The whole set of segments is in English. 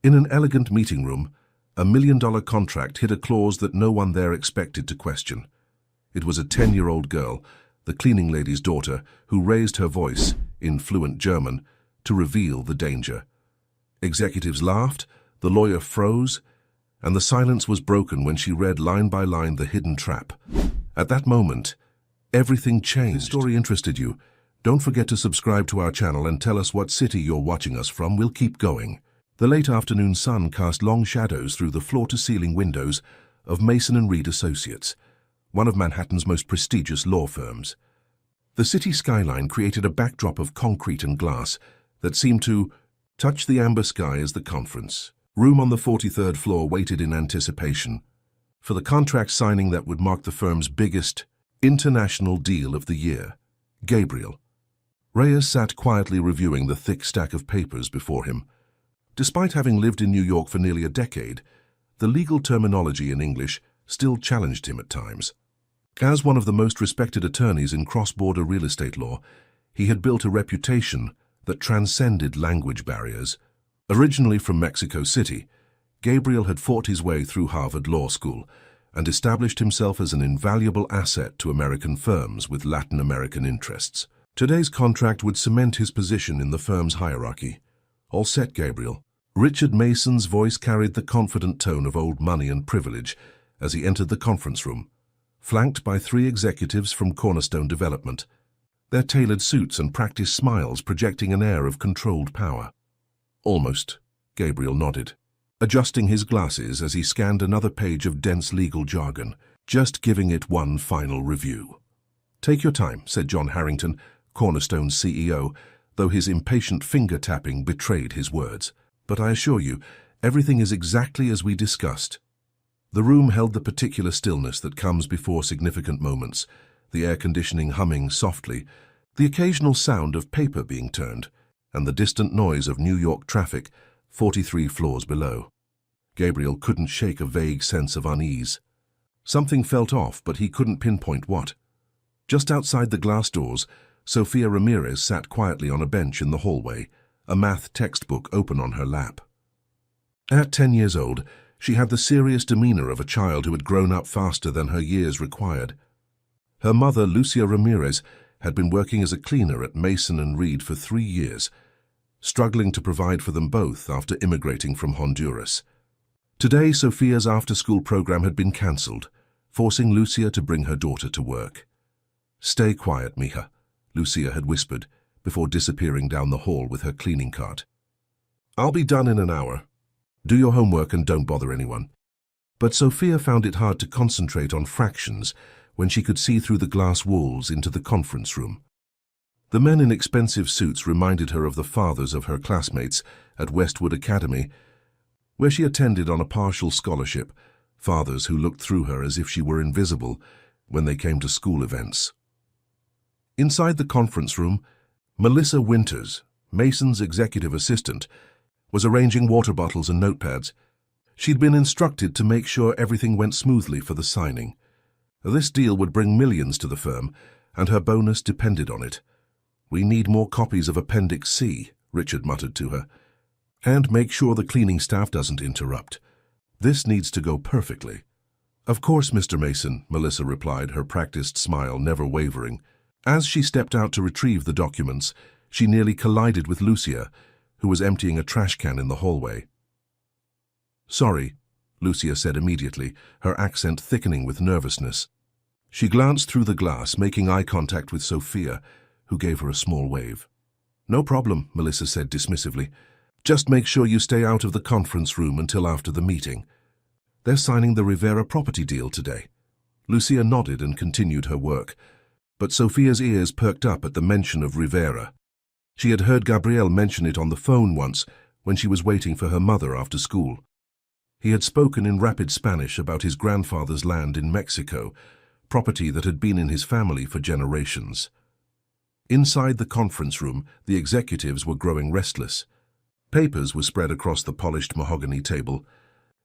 In an elegant meeting room, a $1 million contract hid a clause that no one there expected to question. It was a 10-year-old girl, the cleaning lady's daughter, who raised her voice, in fluent German, to reveal the danger. Executives laughed, the lawyer froze, and the silence was broken when she read line by line the hidden trap. At that moment, everything changed. If this story interested you, don't forget to subscribe to our channel and tell us what city you're watching us from. We'll keep going. The late afternoon sun cast long shadows through the floor-to-ceiling windows of Mason & Reed Associates, one of Manhattan's most prestigious law firms. The city skyline created a backdrop of concrete and glass that seemed to touch the amber sky as the conference room on the 43rd floor waited in anticipation for the contract signing that would mark the firm's biggest international deal of the year. Gabriel Reyes sat quietly reviewing the thick stack of papers before him. Despite having lived in New York for nearly a decade, the legal terminology in English still challenged him at times. As one of the most respected attorneys in cross-border real estate law, he had built a reputation that transcended language barriers. Originally from Mexico City, Gabriel had fought his way through Harvard Law School and established himself as an invaluable asset to American firms with Latin American interests. Today's contract would cement his position in the firm's hierarchy. All set, Gabriel. Richard Mason's voice carried the confident tone of old money and privilege as he entered the conference room, flanked by 3 executives from Cornerstone Development, their tailored suits and practiced smiles projecting an air of controlled power. Almost, Gabriel nodded, adjusting his glasses as he scanned another page of dense legal jargon, just giving it one final review. "Take your time," said John Harrington, Cornerstone's CEO, though his impatient finger-tapping betrayed his words. "But I assure you, everything is exactly as we discussed." The room held the particular stillness that comes before significant moments, the air conditioning humming softly, the occasional sound of paper being turned, and the distant noise of New York traffic 43 floors below. Gabriel couldn't shake a vague sense of unease. Something felt off, but he couldn't pinpoint what. Just outside the glass doors, Sofia Ramirez sat quietly on a bench in the hallway, a math textbook open on her lap. At 10 years old, she had the serious demeanor of a child who had grown up faster than her years required. Her mother, Lucia Ramirez, had been working as a cleaner at Mason & Reed for 3 years, struggling to provide for them both after immigrating from Honduras. Today, Sofia's after-school program had been cancelled, forcing Lucia to bring her daughter to work. "Stay quiet, mija," Lucia had whispered, before disappearing down the hall with her cleaning cart. "I'll be done in an hour. Do your homework and don't bother anyone." But Sofia found it hard to concentrate on fractions when she could see through the glass walls into the conference room. The men in expensive suits reminded her of the fathers of her classmates at Westwood Academy, where she attended on a partial scholarship, fathers who looked through her as if she were invisible when they came to school events. Inside the conference room, Melissa Winters, Mason's executive assistant, was arranging water bottles and notepads. She'd been instructed to make sure everything went smoothly for the signing. This deal would bring millions to the firm, and her bonus depended on it. "We need more copies of Appendix C," Richard muttered to her. "And make sure the cleaning staff doesn't interrupt. This needs to go perfectly." "Of course, Mr. Mason," Melissa replied, her practiced smile never wavering. As she stepped out to retrieve the documents, she nearly collided with Lucia, who was emptying a trash can in the hallway. "Sorry," Lucia said immediately, her accent thickening with nervousness. She glanced through the glass, making eye contact with Sofia, who gave her a small wave. "No problem," Melissa said dismissively. "Just make sure you stay out of the conference room until after the meeting. They're signing the Rivera property deal today." Lucia nodded and continued her work, but Sofia's ears perked up at the mention of Rivera. She had heard Gabriel mention it on the phone once when she was waiting for her mother after school. He had spoken in rapid Spanish about his grandfather's land in Mexico, property that had been in his family for generations. Inside the conference room, the executives were growing restless. Papers were spread across the polished mahogany table,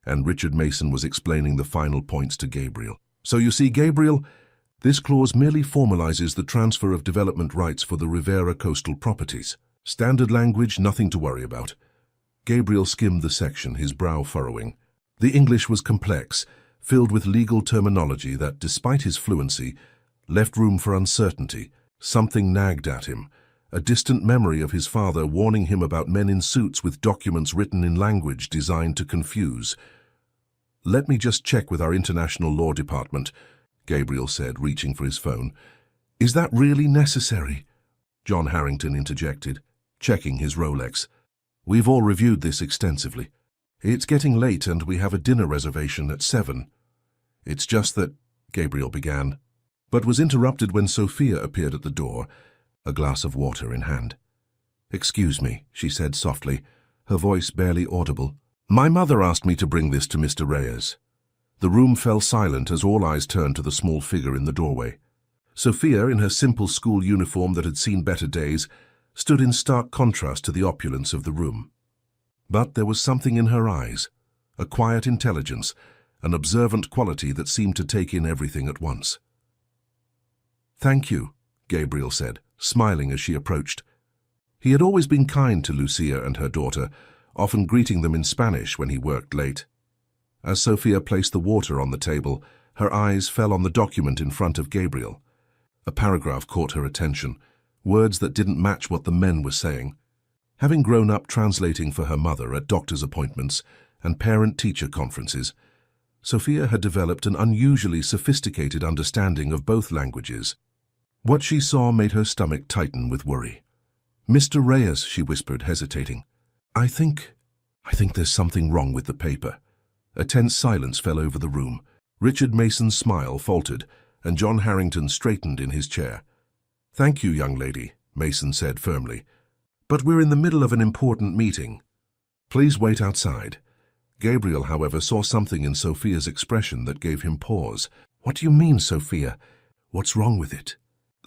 and Richard Mason was explaining the final points to Gabriel. "So you see, Gabriel, this clause merely formalizes the transfer of development rights for the Rivera coastal properties. Standard language, nothing to worry about." Gabriel skimmed the section, his brow furrowing. The English was complex, filled with legal terminology that, despite his fluency, left room for uncertainty. Something nagged at him, a distant memory of his father warning him about men in suits with documents written in language designed to confuse. "Let me just check with our international law department," Gabriel said, reaching for his phone. "Is that really necessary?" John Harrington interjected, checking his Rolex. "We've all reviewed this extensively. It's getting late and we have a dinner reservation at 7. It's just that," Gabriel began, but was interrupted when Sophia appeared at the door, a glass of water in hand. "Excuse me," she said softly, her voice barely audible. "My mother asked me to bring this to Mr. Reyes." The room fell silent as all eyes turned to the small figure in the doorway. Sophia, in her simple school uniform that had seen better days, stood in stark contrast to the opulence of the room. But there was something in her eyes, a quiet intelligence, an observant quality that seemed to take in everything at once. "Thank you," Gabriel said, smiling as she approached. He had always been kind to Lucia and her daughter, often greeting them in Spanish when he worked late. As Sophia placed the water on the table, her eyes fell on the document in front of Gabriel. A paragraph caught her attention, words that didn't match what the men were saying. Having grown up translating for her mother at doctor's appointments and parent-teacher conferences, Sophia had developed an unusually sophisticated understanding of both languages. What she saw made her stomach tighten with worry. "Mr. Reyes," she whispered, hesitating. I think there's something wrong with the paper." A tense silence fell over the room. Richard Mason's smile faltered, and John Harrington straightened in his chair. "Thank you, young lady," Mason said firmly. "But we're in the middle of an important meeting. Please wait outside." Gabriel, however, saw something in Sophia's expression that gave him pause. "What do you mean, Sophia? What's wrong with it?"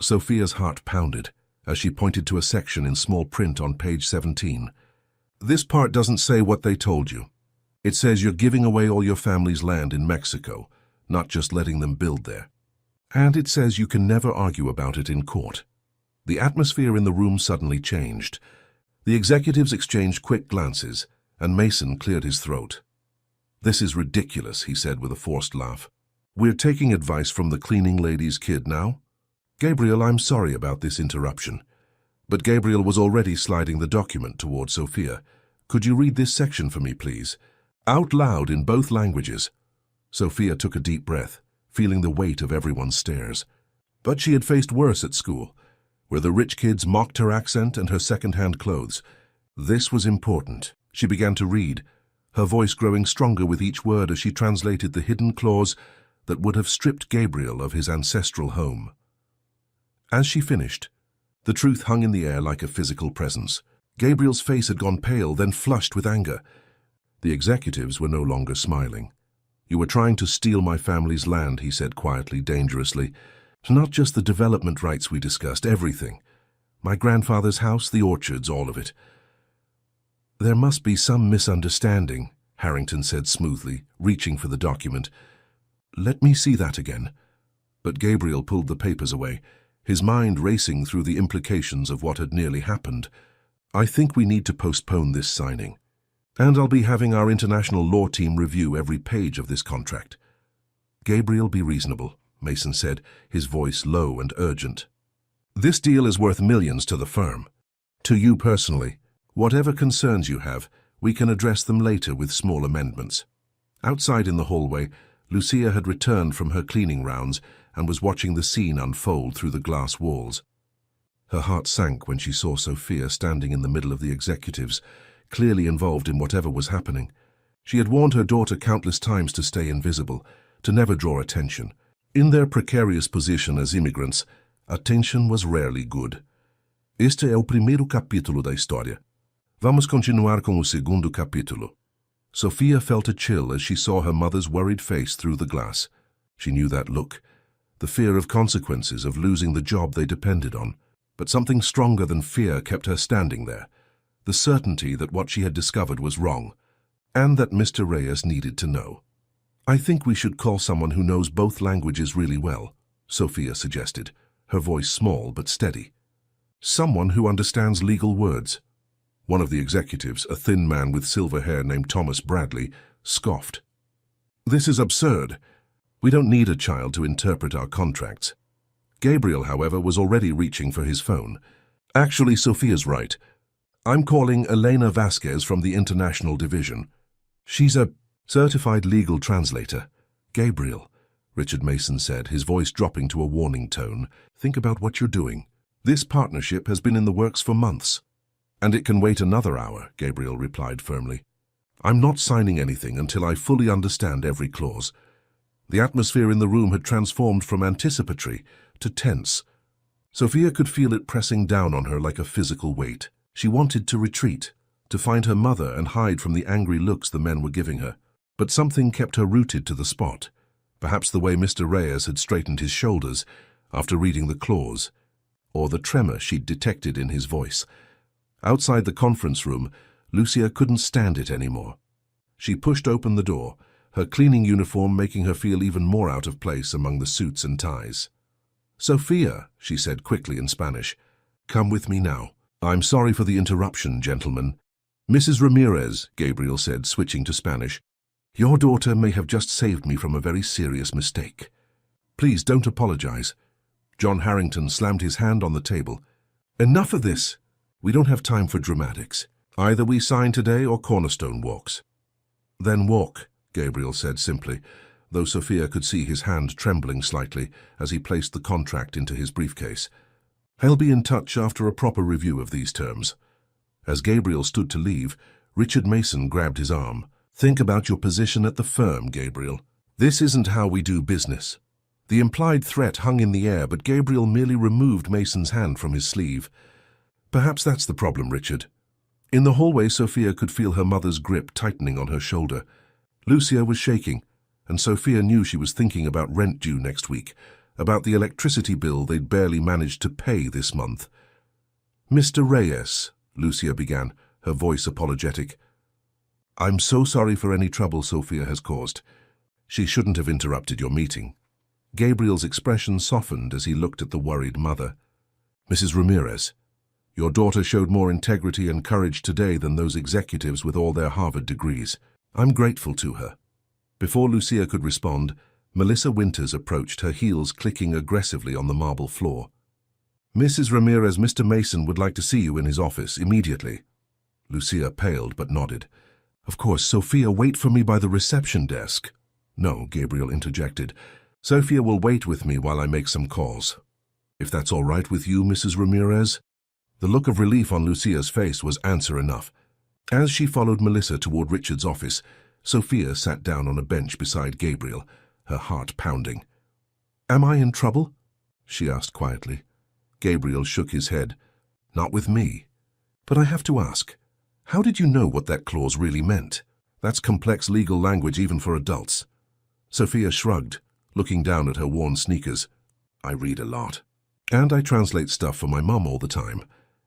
Sophia's heart pounded as she pointed to a section in small print on page 17. "This part doesn't say what they told you. It says you're giving away all your family's land in Mexico, not just letting them build there. And it says you can never argue about it in court." The atmosphere in the room suddenly changed. The executives exchanged quick glances, and Mason cleared his throat. "This is ridiculous," he said with a forced laugh. "We're taking advice from the cleaning lady's kid now?" "Gabriel, I'm sorry about this interruption." But Gabriel was already sliding the document toward Sophia. "Could you read this section for me, please? Out loud in both languages." Sophia took a deep breath, feeling the weight of everyone's stares. But she had faced worse at school, where the rich kids mocked her accent and her second-hand clothes. This was important. She began to read, her voice growing stronger with each word as she translated the hidden clause that would have stripped Gabriel of his ancestral home. As she finished, the truth hung in the air like a physical presence. Gabriel's face had gone pale, then flushed with anger. The executives were no longer smiling. "You were trying to steal my family's land," he said quietly, dangerously. "Not just the development rights we discussed, everything. My grandfather's house, the orchards, all of it." "There must be some misunderstanding," Harrington said smoothly, reaching for the document. "Let me see that again." But Gabriel pulled the papers away, his mind racing through the implications of what had nearly happened. "I think we need to postpone this signing. And I'll be having our international law team review every page of this contract." "Gabriel, be reasonable," Mason said, his voice low and urgent. "This deal is worth millions to the firm. To you personally. Whatever concerns you have, we can address them later with small amendments." Outside in the hallway, Lucia had returned from her cleaning rounds and was watching the scene unfold through the glass walls. Her heart sank when she saw Sophia standing in the middle of the executives, clearly involved in whatever was happening. She had warned her daughter countless times to stay invisible, to never draw attention. In their precarious position as immigrants, attention was rarely good. Este é o primeiro capítulo da história. Vamos continuar com o segundo capítulo. Sophia felt a chill as she saw her mother's worried face through the glass. She knew that look, the fear of consequences of losing the job they depended on. But something stronger than fear kept her standing there, the certainty that what she had discovered was wrong, and that Mr. Reyes needed to know. "I think we should call someone who knows both languages really well," Sophia suggested, her voice small but steady. "Someone who understands legal words." One of the executives, a thin man with silver hair named Thomas Bradley, scoffed. "This is absurd. We don't need a child to interpret our contracts." Gabriel, however, was already reaching for his phone. "Actually, Sophia's right. I'm calling Elena Vasquez from the International Division. She's a certified legal translator." "Gabriel," Richard Mason said, his voice dropping to a warning tone, "think about what you're doing. This partnership has been in the works for months." "And it can wait another hour," Gabriel replied firmly. "I'm not signing anything until I fully understand every clause." The atmosphere in the room had transformed from anticipatory to tense. Sophia could feel it pressing down on her like a physical weight. She wanted to retreat, to find her mother and hide from the angry looks the men were giving her. But something kept her rooted to the spot. Perhaps the way Mr. Reyes had straightened his shoulders after reading the clause, or the tremor she'd detected in his voice. Outside the conference room, Lucia couldn't stand it anymore. She pushed open the door, her cleaning uniform making her feel even more out of place among the suits and ties. "Sophia," she said quickly in Spanish, "come with me now." "I'm sorry for the interruption, gentlemen." "Mrs. Ramirez," Gabriel said, switching to Spanish, "your daughter may have just saved me from a very serious mistake. Please don't apologize." John Harrington slammed his hand on the table. "Enough of this. We don't have time for dramatics. Either we sign today or Cornerstone walks." "Then walk," Gabriel said simply, though Sophia could see his hand trembling slightly as he placed the contract into his briefcase. "I'll be in touch after a proper review of these terms." As Gabriel stood to leave, Richard Mason grabbed his arm. "Think about your position at the firm, Gabriel. This isn't how we do business." The implied threat hung in the air, but Gabriel merely removed Mason's hand from his sleeve. "Perhaps that's the problem, Richard." In the hallway, Sophia could feel her mother's grip tightening on her shoulder. Lucia was shaking, and Sophia knew she was thinking about rent due next week, about the electricity bill they'd barely managed to pay this month. "Mr. Reyes," Lucia began, her voice apologetic. "I'm so sorry for any trouble Sophia has caused. She shouldn't have interrupted your meeting." Gabriel's expression softened as he looked at the worried mother. "Mrs. Ramirez, your daughter showed more integrity and courage today than those executives with all their Harvard degrees. I'm grateful to her." Before Lucia could respond, Melissa Winters approached, her heels clicking aggressively on the marble floor. "Mrs. Ramirez, Mr. Mason would like to see you in his office immediately." Lucia paled but nodded. "Of course, Sophia, wait for me by the reception desk." "No," Gabriel interjected. "Sophia will wait with me while I make some calls." "If that's all right with you, Mrs. Ramirez?" The look of relief on Lucia's face was answer enough. As she followed Melissa toward Richard's office, Sophia sat down on a bench beside Gabriel, her heart pounding. "Am I in trouble?" she asked quietly. Gabriel shook his head. "Not with me. But I have to ask, how did you know what that clause really meant? That's complex legal language even for adults." Sophia shrugged, looking down at her worn sneakers. "I read a lot. And I translate stuff for my mom all the time.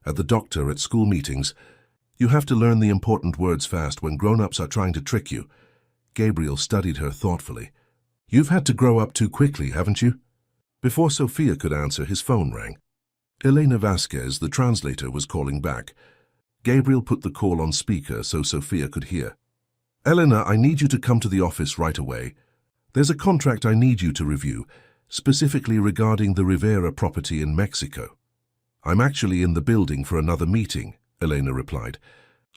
At the doctor, at school meetings. You have to learn the important words fast when grown-ups are trying to trick you." Gabriel studied her thoughtfully. "You've had to grow up too quickly, haven't you?" Before Sophia could answer, his phone rang. Elena Vasquez, the translator, was calling back. Gabriel put the call on speaker so Sophia could hear. "Elena, I need you to come to the office right away. There's a contract I need you to review, specifically regarding the Rivera property in Mexico." "I'm actually in the building for another meeting," Elena replied.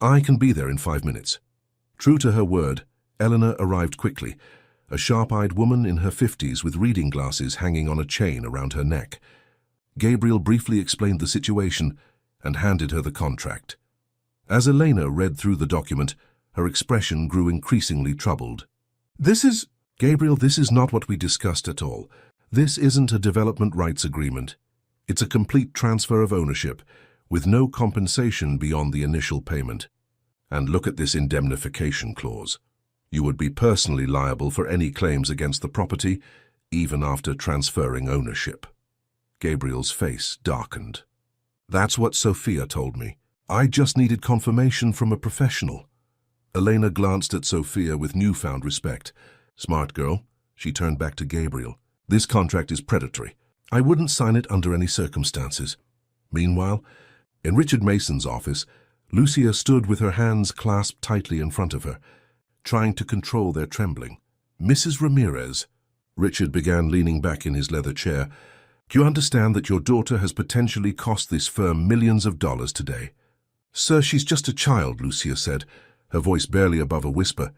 "I can be there in 5 minutes." True to her word, Elena arrived quickly, a sharp-eyed woman in her 50s with reading glasses hanging on a chain around her neck. Gabriel briefly explained the situation and handed her the contract. As Elena read through the document, her expression grew increasingly troubled. Gabriel, this is not what we discussed at all. This isn't a development rights agreement. It's a complete transfer of ownership, with no compensation beyond the initial payment. And look at this indemnification clause. You would be personally liable for any claims against the property, even after transferring ownership." Gabriel's face darkened. "That's what Sophia told me. I just needed confirmation from a professional." Elena glanced at Sophia with newfound respect. "Smart girl." She turned back to Gabriel. "This contract is predatory. I wouldn't sign it under any circumstances." Meanwhile, in Richard Mason's office, Lucia stood with her hands clasped tightly in front of her, trying to control their trembling. "Mrs. Ramirez," Richard began, leaning back in his leather chair, "do you understand that your daughter has potentially cost this firm millions of dollars today?" "Sir, she's just a child," Lucia said, her voice barely above a whisper.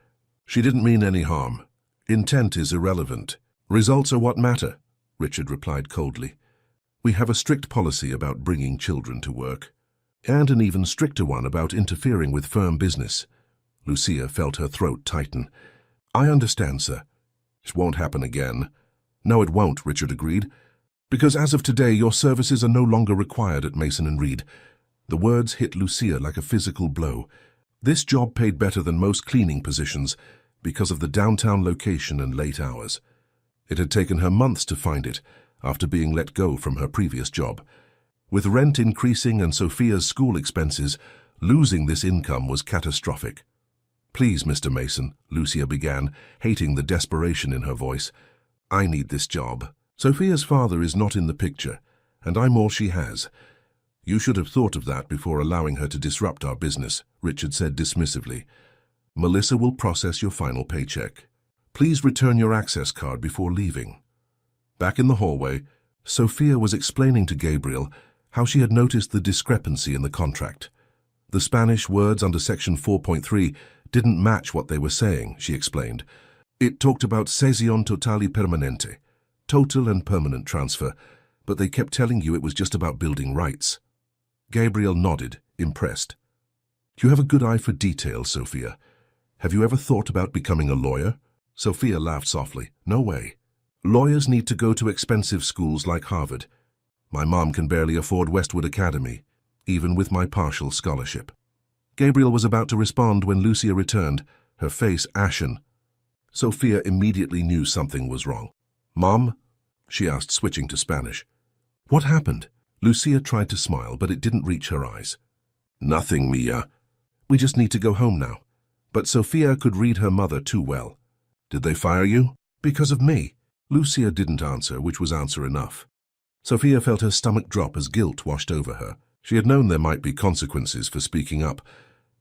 "She didn't mean any harm. Intent is irrelevant. Results are what matter," Richard replied coldly. "We have a strict policy about bringing children to work, and an even stricter one about interfering with firm business." Lucia felt her throat tighten. "I understand, sir. It won't happen again." "No, it won't," Richard agreed, "because as of today your services are no longer required at Mason & Reed." The words hit Lucia like a physical blow. This job paid better than most cleaning positions because of the downtown location and late hours. It had taken her months to find it after being let go from her previous job. With rent increasing and Sophia's school expenses, losing this income was catastrophic. "Please, Mr. Mason," Lucia began, hating the desperation in her voice. "I need this job. Sophia's father is not in the picture, and I'm all she has." "You should have thought of that before allowing her to disrupt our business," Richard said dismissively. "Melissa will process your final paycheck. Please return your access card before leaving." Back in the hallway, Sophia was explaining to Gabriel how she had noticed the discrepancy in the contract. The Spanish words under Section 4.3 didn't match what they were saying, she explained. It talked about cesión total y permanente, total and permanent transfer, but they kept telling you it was just about building rights. Gabriel nodded, impressed. "You have a good eye for detail, Sophia. Have you ever thought about becoming a lawyer?" Sophia laughed softly. "No way. Lawyers need to go to expensive schools like Harvard. My mom can barely afford Westwood Academy, even with my partial scholarship." Gabriel was about to respond when Lucia returned, her face ashen. Sophia immediately knew something was wrong. "Mom?" she asked, switching to Spanish. "What happened?" Lucia tried to smile, but it didn't reach her eyes. "Nothing, Mia. We just need to go home now." But Sophia could read her mother too well. "Did they fire you?" "Because of me." Lucia didn't answer, which was answer enough. Sophia felt her stomach drop as guilt washed over her. She had known there might be consequences for speaking up,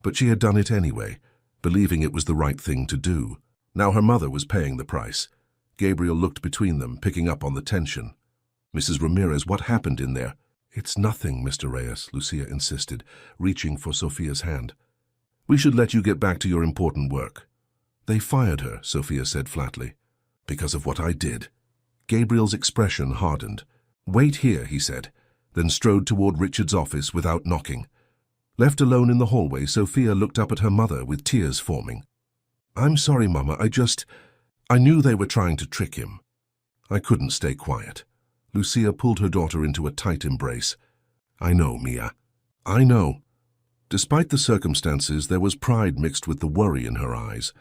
but she had done it anyway, believing it was the right thing to do. Now her mother was paying the price. Gabriel looked between them, picking up on the tension. "Mrs. Ramirez, what happened in there?" "It's nothing, Mr. Reyes," Lucia insisted, reaching for Sophia's hand. "We should let you get back to your important work." "They fired her," Sophia said flatly. "Because of what I did." Gabriel's expression hardened. "Wait here," he said, then strode toward Richard's office without knocking. Left alone in the hallway, Sophia looked up at her mother with tears forming. "I'm sorry, Mama, I knew they were trying to trick him." "I couldn't stay quiet." Lucia pulled her daughter into a tight embrace. "I know, Mia. I know." Despite the circumstances, there was pride mixed with the worry in her eyes.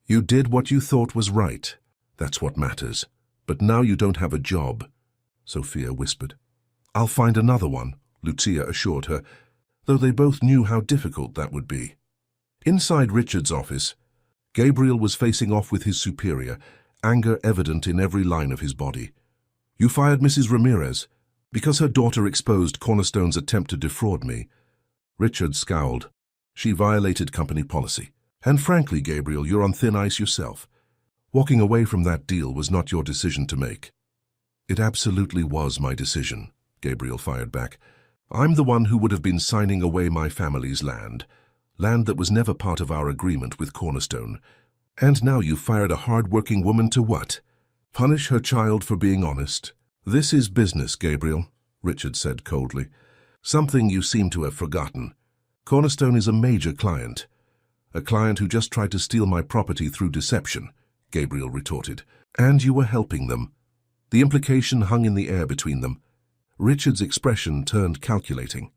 "You did what you thought was right. That's what matters. But now you don't have a job," Sophia whispered. "I'll find another one," Lucia assured her, though they both knew how difficult that would be. Inside Richard's office, Gabriel was facing off with his superior, anger evident in every line of his body. "You fired Mrs. Ramirez because her daughter exposed Cornerstone's attempt to defraud me." Richard scowled. "She violated company policy. And frankly, Gabriel, you're on thin ice yourself. Walking away from that deal was not your decision to make." "It absolutely was my decision," Gabriel fired back. "I'm the one who would have been signing away my family's land that was never part of our agreement with Cornerstone. And now you've fired a hard-working woman to what? Punish her child for being honest?" "This is business, Gabriel," Richard said coldly. "Something you seem to have forgotten. Cornerstone is a major client. A client who just tried to steal my property through deception," Gabriel retorted. "And you were helping them." The implication hung in the air between them. Richard's expression turned calculating.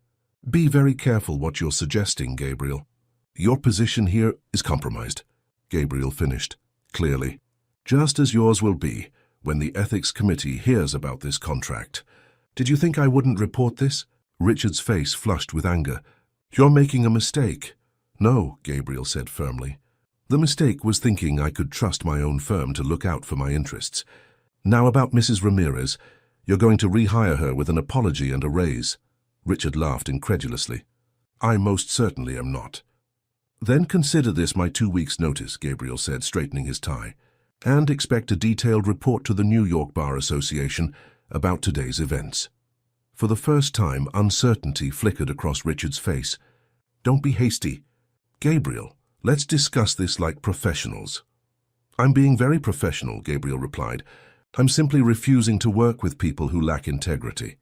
"Be very careful what you're suggesting, Gabriel." "Your position here is compromised," Gabriel finished, clearly. "Just as yours will be when the Ethics Committee hears about this contract." "Did you think I wouldn't report this?" Richard's face flushed with anger. "You're making a mistake." "No," Gabriel said firmly. "The mistake was thinking I could trust my own firm to look out for my interests. Now about Mrs. Ramirez, you're going to rehire her with an apology and a raise." Richard laughed incredulously. I most certainly am not. Then consider this my 2 weeks' notice, Gabriel said, straightening his tie, and expect a detailed report to the New York Bar Association about today's events. For the first time, uncertainty flickered across Richard's face. Don't be hasty. Gabriel, let's discuss this like professionals. I'm being very professional, Gabriel replied. I'm simply refusing to work with people who lack integrity.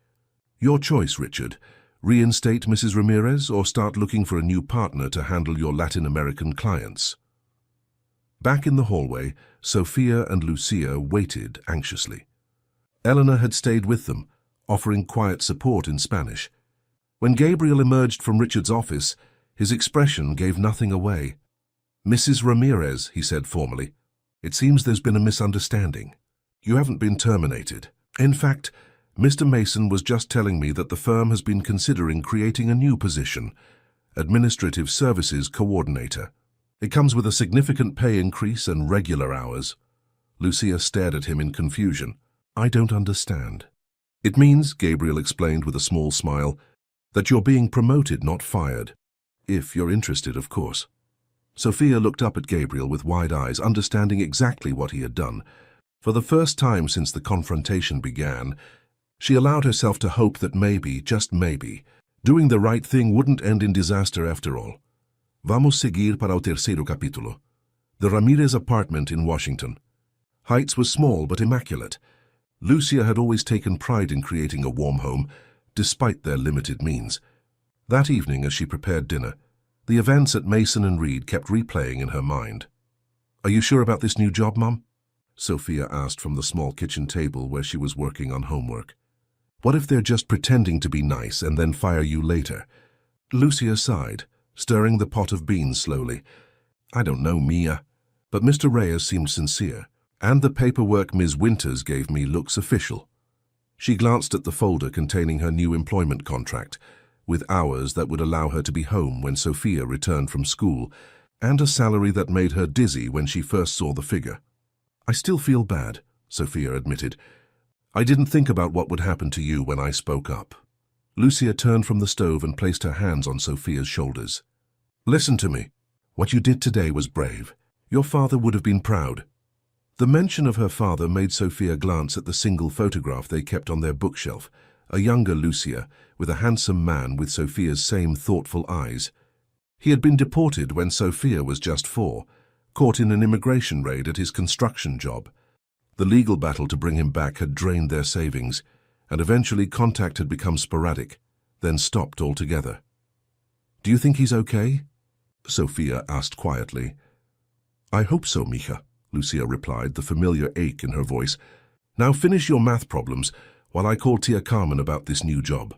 Your choice, Richard. Reinstate Mrs. Ramirez or start looking for a new partner to handle your Latin American clients. Back in the hallway, Sophia and Lucia waited anxiously. Eleanor had stayed with them, offering quiet support in Spanish. When Gabriel emerged from Richard's office, his expression gave nothing away. Mrs. Ramirez, he said formally, it seems there's been a misunderstanding. You haven't been terminated. In fact, Mr. Mason was just telling me that the firm has been considering creating a new position, Administrative Services Coordinator. It comes with a significant pay increase and regular hours. Lucia stared at him in confusion. I don't understand. It means, Gabriel explained with a small smile, that you're being promoted, not fired. If you're interested, of course. Sophia looked up at Gabriel with wide eyes, understanding exactly what he had done. For the first time since the confrontation began, she allowed herself to hope that maybe, just maybe, doing the right thing wouldn't end in disaster after all. Vamos seguir para o terceiro capítulo. The Ramirez apartment in Washington. Heights was small but immaculate. Lucia had always taken pride in creating a warm home, despite their limited means. That evening, as she prepared dinner, the events at Mason and Reed kept replaying in her mind. Are you sure about this new job, Mum? Sophia asked from the small kitchen table where she was working on homework. What if they're just pretending to be nice and then fire you later? Lucia sighed, stirring the pot of beans slowly. I don't know, Mia, but Mr. Reyes seemed sincere, and the paperwork Ms. Winters gave me looks official. She glanced at the folder containing her new employment contract, with hours that would allow her to be home when Sophia returned from school, and a salary that made her dizzy when she first saw the figure. I still feel bad, Sophia admitted. I didn't think about what would happen to you when I spoke up. Lucia turned from the stove and placed her hands on Sophia's shoulders. Listen to me. What you did today was brave. Your father would have been proud. The mention of her father made Sophia glance at the single photograph they kept on their bookshelf, a younger Lucia, with a handsome man with Sophia's same thoughtful eyes. He had been deported when Sophia was just 4, caught in an immigration raid at his construction job. The legal battle to bring him back had drained their savings, and eventually contact had become sporadic, then stopped altogether. Do you think he's okay? Sophia asked quietly. I hope so, Mija, Lucia replied, the familiar ache in her voice. Now finish your math problems while I call Tia Carmen about this new job.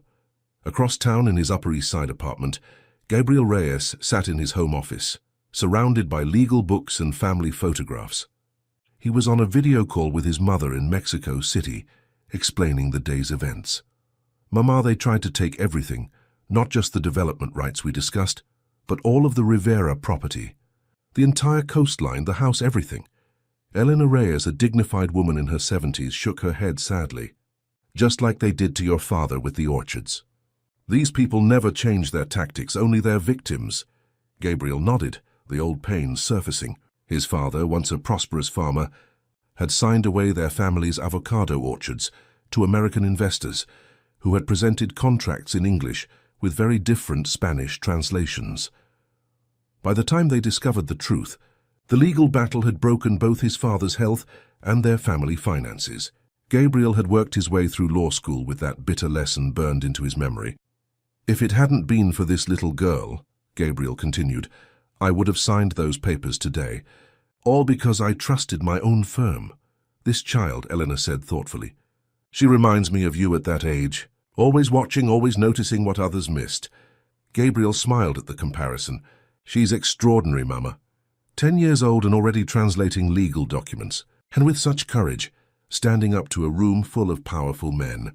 Across town in his Upper East Side apartment, Gabriel Reyes sat in his home office, surrounded by legal books and family photographs. He was on a video call with his mother in Mexico City, explaining the day's events. Mama, they tried to take everything, not just the development rights we discussed, but all of the Rivera property. The entire coastline, the house, everything. Eleanor Reyes, a dignified woman in her 70s, shook her head sadly. Just like they did to your father with the orchards. These people never change their tactics, only their victims. Gabriel nodded, the old pains surfacing. His father, once a prosperous farmer, had signed away their family's avocado orchards to American investors who had presented contracts in English with very different Spanish translations. By the time they discovered the truth, the legal battle had broken both his father's health and their family finances. Gabriel had worked his way through law school with that bitter lesson burned into his memory. If it hadn't been for this little girl, Gabriel continued, I would have signed those papers today. All because I trusted my own firm. This child, Eleanor said thoughtfully. She reminds me of you at that age. Always watching, always noticing what others missed. Gabriel smiled at the comparison. She's extraordinary, Mama. 10 years old and already translating legal documents. And with such courage, standing up to a room full of powerful men.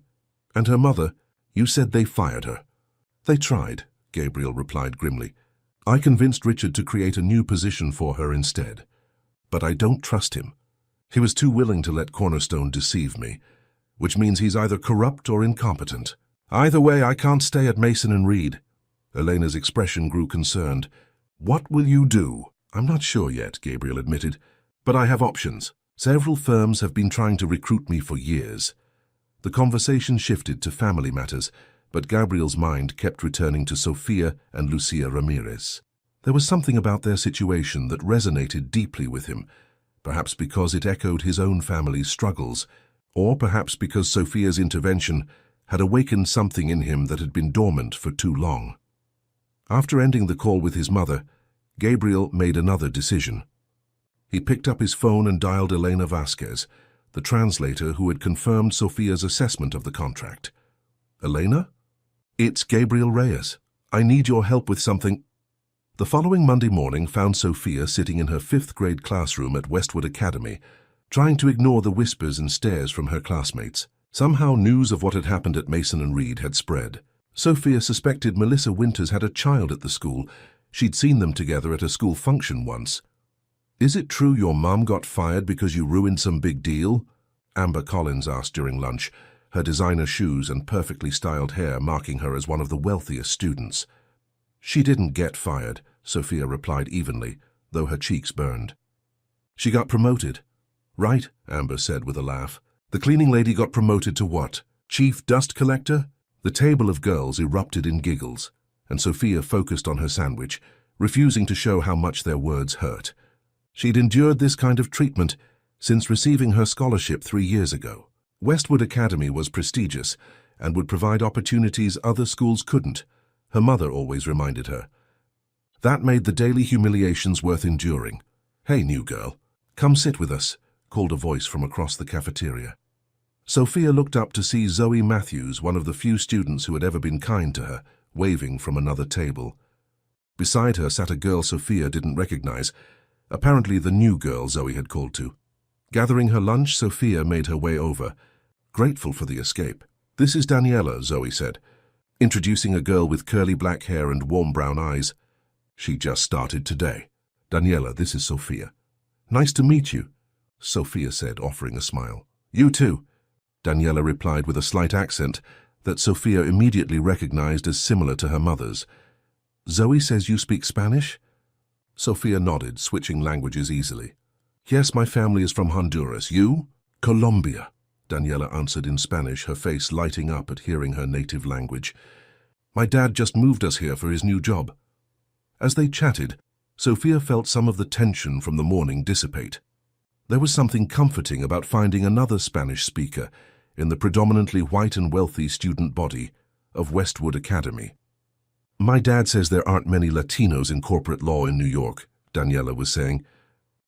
And her mother, you said they fired her. They tried, Gabriel replied grimly. I convinced Richard to create a new position for her instead. But I don't trust him. He was too willing to let Cornerstone deceive me, which means he's either corrupt or incompetent. Either way, I can't stay at Mason and Reed. Elena's expression grew concerned. "What will you do?" "I'm not sure yet," Gabriel admitted, "but I have options. Several firms have been trying to recruit me for years." The conversation shifted to family matters, but Gabriel's mind kept returning to Sofia and Lucia Ramirez. There was something about their situation that resonated deeply with him, perhaps because it echoed his own family's struggles, or perhaps because Sofia's intervention had awakened something in him that had been dormant for too long. After ending the call with his mother, Gabriel made another decision. He picked up his phone and dialed Elena Vasquez, the translator who had confirmed Sofia's assessment of the contract. "Elena? It's Gabriel Reyes. I need your help with something." The following Monday morning found Sofia sitting in her 5th grade classroom at Westwood Academy, trying to ignore the whispers and stares from her classmates. Somehow news of what had happened at Mason and Reed had spread. Sofia suspected Melissa Winters had a child at the school. She'd seen them together at a school function once. "Is it true your mom got fired because you ruined some big deal?" Amber Collins asked during lunch, her designer shoes and perfectly styled hair marking her as one of the wealthiest students. "She didn't get fired," Sofia replied evenly, though her cheeks burned. "She got promoted." "Right," Amber said with a laugh. "The cleaning lady got promoted to what? Chief dust collector?" The table of girls erupted in giggles, and Sofia focused on her sandwich, refusing to show how much their words hurt. She'd endured this kind of treatment since receiving her scholarship 3 years ago. Westwood Academy was prestigious and would provide opportunities other schools couldn't, her mother always reminded her. That made the daily humiliations worth enduring. "Hey, new girl, come sit with us," called a voice from across the cafeteria. Sofia looked up to see Zoe Matthews, one of the few students who had ever been kind to her, waving from another table. Beside her sat a girl Sofia didn't recognize, apparently the new girl Zoe had called to. Gathering her lunch, Sofia made her way over, grateful for the escape. "This is Daniela," Zoe said, introducing a girl with curly black hair and warm brown eyes. "She just started today." "Daniela, this is Sofia." "Nice to meet you," Sofia said, offering a smile. "You too," Daniela replied with a slight accent that Sofia immediately recognized as similar to her mother's. "Zoe says you speak Spanish?" Sofia nodded, switching languages easily. "Yes, my family is from Honduras. You?" "Colombia," Daniela answered in Spanish, her face lighting up at hearing her native language. "My dad just moved us here for his new job." As they chatted, Sofia felt some of the tension from the morning dissipate. There was something comforting about finding another Spanish speaker in the predominantly white and wealthy student body of Westwood Academy. "My dad says there aren't many Latinos in corporate law in New York," Daniela was saying.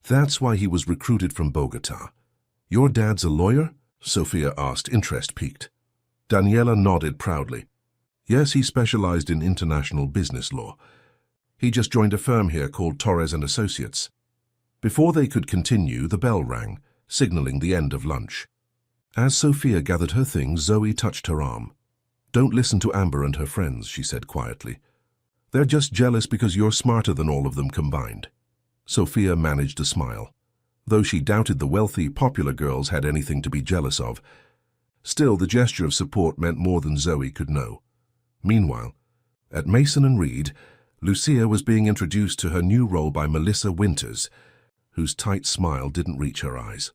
"That's why he was recruited from Bogota." "Your dad's a lawyer?" Sofia asked, interest piqued. Daniela nodded proudly. "Yes, he specialized in international business law. He just joined a firm here called Torres & Associates." Before they could continue, the bell rang, signaling the end of lunch. As Sofia gathered her things, Zoe touched her arm. "Don't listen to Amber and her friends," she said quietly. "They're just jealous because you're smarter than all of them combined." Sofia managed a smile, though she doubted the wealthy, popular girls had anything to be jealous of. Still, the gesture of support meant more than Zoe could know. Meanwhile, at Mason and Reed, Lucia was being introduced to her new role by Melissa Winters, whose tight smile didn't reach her eyes.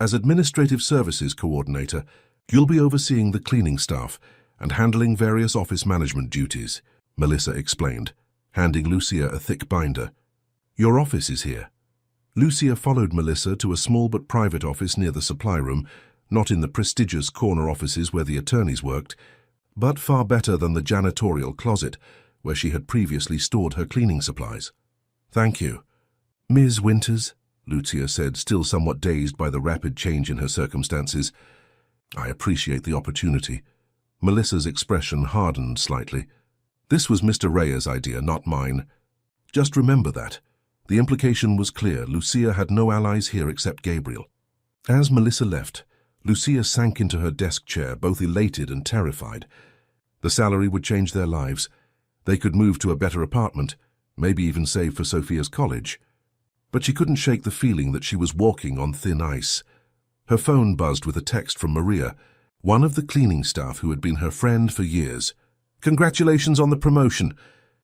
"As Administrative Services Coordinator, you'll be overseeing the cleaning staff and handling various office management duties," Melissa explained, handing Lucia a thick binder. "Your office is here." Lucia followed Melissa to a small but private office near the supply room, not in the prestigious corner offices where the attorneys worked, but far better than the janitorial closet where she had previously stored her cleaning supplies. "Thank you." "Ms. Winters," Lucia said, still somewhat dazed by the rapid change in her circumstances. "I appreciate the opportunity." Melissa's expression hardened slightly. "This was Mr. Reyes' idea, not mine. Just remember that." The implication was clear. Lucia had no allies here except Gabriel. As Melissa left, Lucia sank into her desk chair, both elated and terrified. The salary would change their lives. They could move to a better apartment, maybe even save for Sofia's college. But she couldn't shake the feeling that she was walking on thin ice. Her phone buzzed with a text from Maria, one of the cleaning staff who had been her friend for years. Congratulations on the promotion.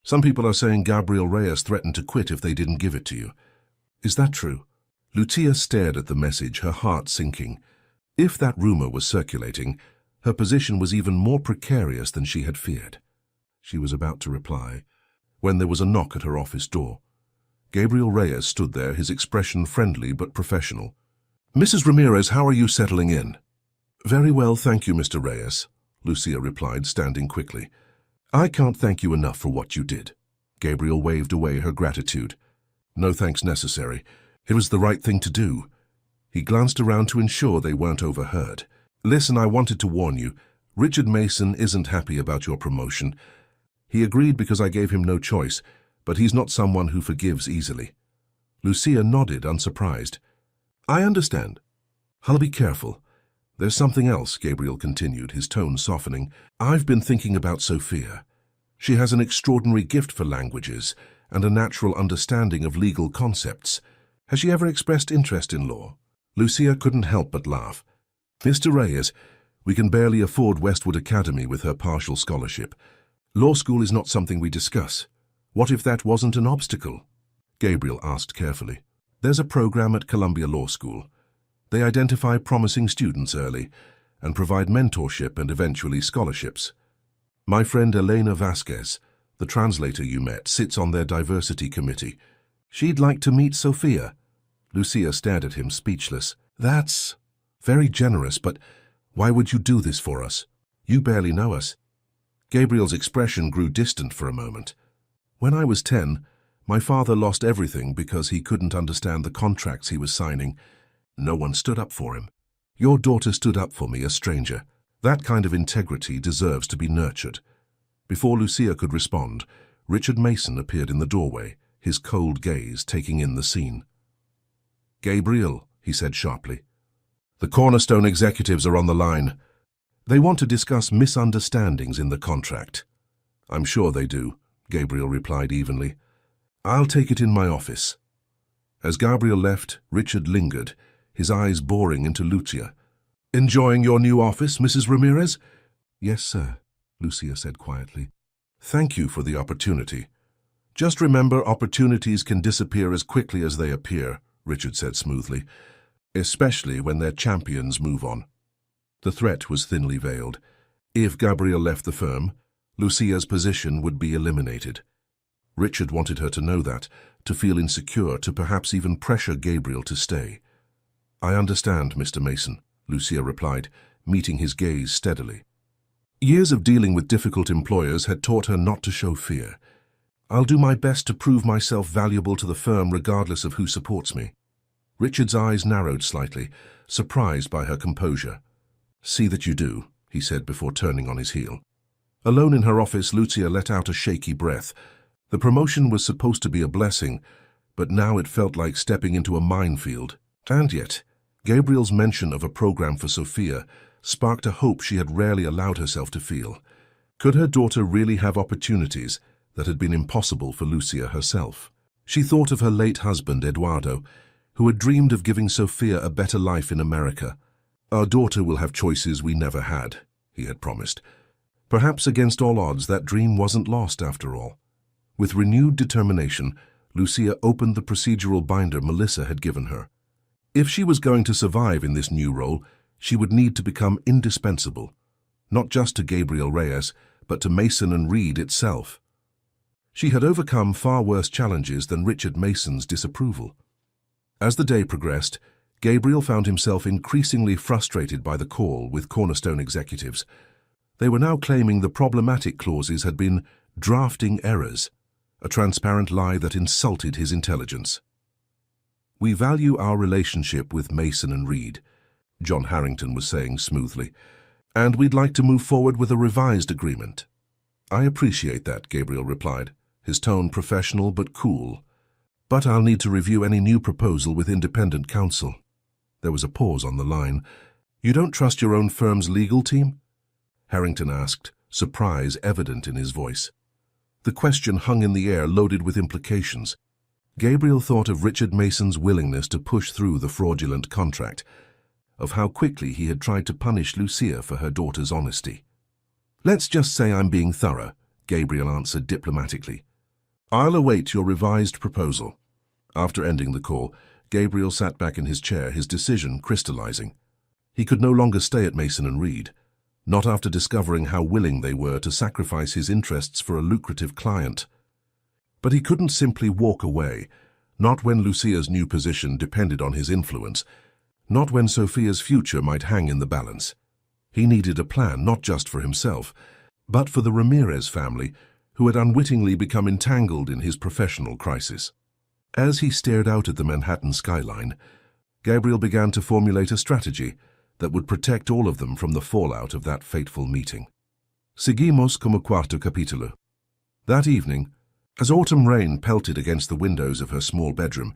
Some people are saying Gabriel Reyes threatened to quit if they didn't give it to you. Is that true? Lucia stared at the message, her heart sinking. If that rumor was circulating, her position was even more precarious than she had feared. She was about to reply when there was a knock at her office door. Gabriel Reyes stood there, his expression friendly but professional. "Mrs. Ramirez, how are you settling in?" "Very well, thank you, Mr. Reyes," Lucia replied, standing quickly. "I can't thank you enough for what you did." Gabriel waved away her gratitude. "No thanks necessary. It was the right thing to do." He glanced around to ensure they weren't overheard. "Listen, I wanted to warn you. Richard Mason isn't happy about your promotion. He agreed because I gave him no choice, but he's not someone who forgives easily." Lucia nodded, unsurprised. "I understand. I'll be careful. There's something else," Gabriel continued, his tone softening. "I've been thinking about Sophia. She has an extraordinary gift for languages and a natural understanding of legal concepts. Has she ever expressed interest in law?" Lucia couldn't help but laugh. "Mr. Reyes, we can barely afford Westwood Academy with her partial scholarship. Law school is not something we discuss. What if that wasn't an obstacle?" Gabriel asked carefully. "There's a program at Columbia Law School. They identify promising students early and provide mentorship and eventually scholarships. My friend Elena Vasquez, the translator you met, sits on their diversity committee. She'd like to meet Sophia." Lucia stared at him, speechless. "That's very generous, but why would you do this for us? You barely know us." Gabriel's expression grew distant for a moment. "When I was 10, my father lost everything because he couldn't understand the contracts he was signing. No one stood up for him. Your daughter stood up for me, a stranger. That kind of integrity deserves to be nurtured." Before Lucia could respond, Richard Mason appeared in the doorway, his cold gaze taking in the scene. "Gabriel," he said sharply, "the Cornerstone executives are on the line. They want to discuss misunderstandings in the contract." "I'm sure they do," Gabriel replied evenly. "I'll take it in my office." As Gabriel left, Richard lingered, his eyes boring into Lucia. "Enjoying your new office, Mrs. Ramirez?" "Yes, sir," Lucia said quietly. "Thank you for the opportunity." "Just remember, opportunities can disappear as quickly as they appear," Richard said smoothly, "especially when their champions move on." The threat was thinly veiled. If Gabriel left the firm, Lucia's position would be eliminated. Richard wanted her to know that, to feel insecure, to perhaps even pressure Gabriel to stay. "I understand, Mr. Mason," Lucia replied, meeting his gaze steadily. Years of dealing with difficult employers had taught her not to show fear. "I'll do my best to prove myself valuable to the firm regardless of who supports me." Richard's eyes narrowed slightly, surprised by her composure. "See that you do," he said before turning on his heel. Alone in her office, Lucia let out a shaky breath. The promotion was supposed to be a blessing, but now it felt like stepping into a minefield. And yet, Gabriel's mention of a program for Sophia sparked a hope she had rarely allowed herself to feel. Could her daughter really have opportunities that had been impossible for Lucia herself? She thought of her late husband, Eduardo, who had dreamed of giving Sophia a better life in America. "Our daughter will have choices we never had," he had promised. Perhaps against all odds, that dream wasn't lost after all. With renewed determination, Lucia opened the procedural binder Melissa had given her. If she was going to survive in this new role, she would need to become indispensable, not just to Gabriel Reyes, but to Mason and Reed itself. She had overcome far worse challenges than Richard Mason's disapproval. As the day progressed, Gabriel found himself increasingly frustrated by the call with Cornerstone executives. They were now claiming the problematic clauses had been drafting errors, a transparent lie that insulted his intelligence. "We value our relationship with Mason and Reed," John Harrington was saying smoothly, "and we'd like to move forward with a revised agreement." "I appreciate that," Gabriel replied, his tone professional but cool. "But I'll need to review any new proposal with independent counsel." There was a pause on the line. "You don't trust your own firm's legal team?" Harrington asked, surprise evident in his voice. The question hung in the air, loaded with implications. Gabriel thought of Richard Mason's willingness to push through the fraudulent contract, of how quickly he had tried to punish Lucia for her daughter's honesty. Let's just say I'm being thorough, Gabriel answered diplomatically. I'll await your revised proposal. After ending the call, Gabriel sat back in his chair, his decision crystallizing. He could no longer stay at Mason and Reed, not after discovering how willing they were to sacrifice his interests for a lucrative client. But he couldn't simply walk away, not when Lucia's new position depended on his influence, not when Sophia's future might hang in the balance. He needed a plan not just for himself, but for the Ramirez family, who had unwittingly become entangled in his professional crisis. As he stared out at the Manhattan skyline, Gabriel began to formulate a strategy that would protect all of them from the fallout of that fateful meeting. Seguimos como cuarto capítulo. That evening, as autumn rain pelted against the windows of her small bedroom,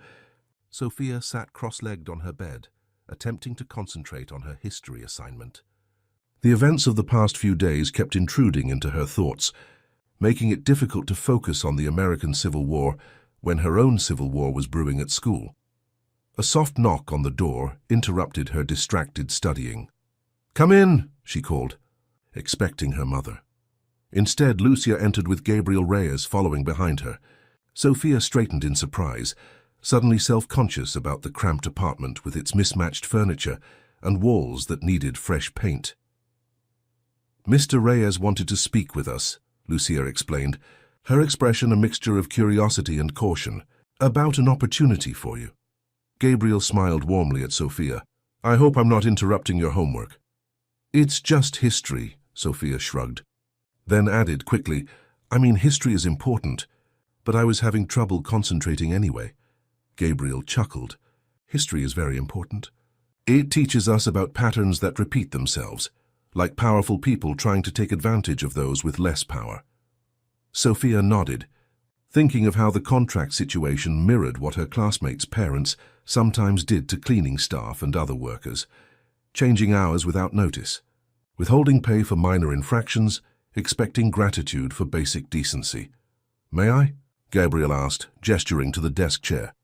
Sophia sat cross-legged on her bed, attempting to concentrate on her history assignment. The events of the past few days kept intruding into her thoughts, making it difficult to focus on the American Civil War when her own civil war was brewing at school. A soft knock on the door interrupted her distracted studying. "Come in," she called, expecting her mother. Instead, Lucia entered with Gabriel Reyes following behind her. Sophia straightened in surprise, suddenly self-conscious about the cramped apartment with its mismatched furniture and walls that needed fresh paint. "Mr. Reyes wanted to speak with us," Lucia explained, her expression a mixture of curiosity and caution, "about an opportunity for you." Gabriel smiled warmly at Sophia. "I hope I'm not interrupting your homework." "It's just history," Sophia shrugged. Then added quickly, "I mean, history is important, but I was having trouble concentrating anyway." Gabriel chuckled. "History is very important. It teaches us about patterns that repeat themselves, like powerful people trying to take advantage of those with less power." Sophia nodded, thinking of how the contract situation mirrored what her classmates' parents sometimes did to cleaning staff and other workers, changing hours without notice, withholding pay for minor infractions, expecting gratitude for basic decency. "May I?" Gabriel asked, gesturing to the desk chair.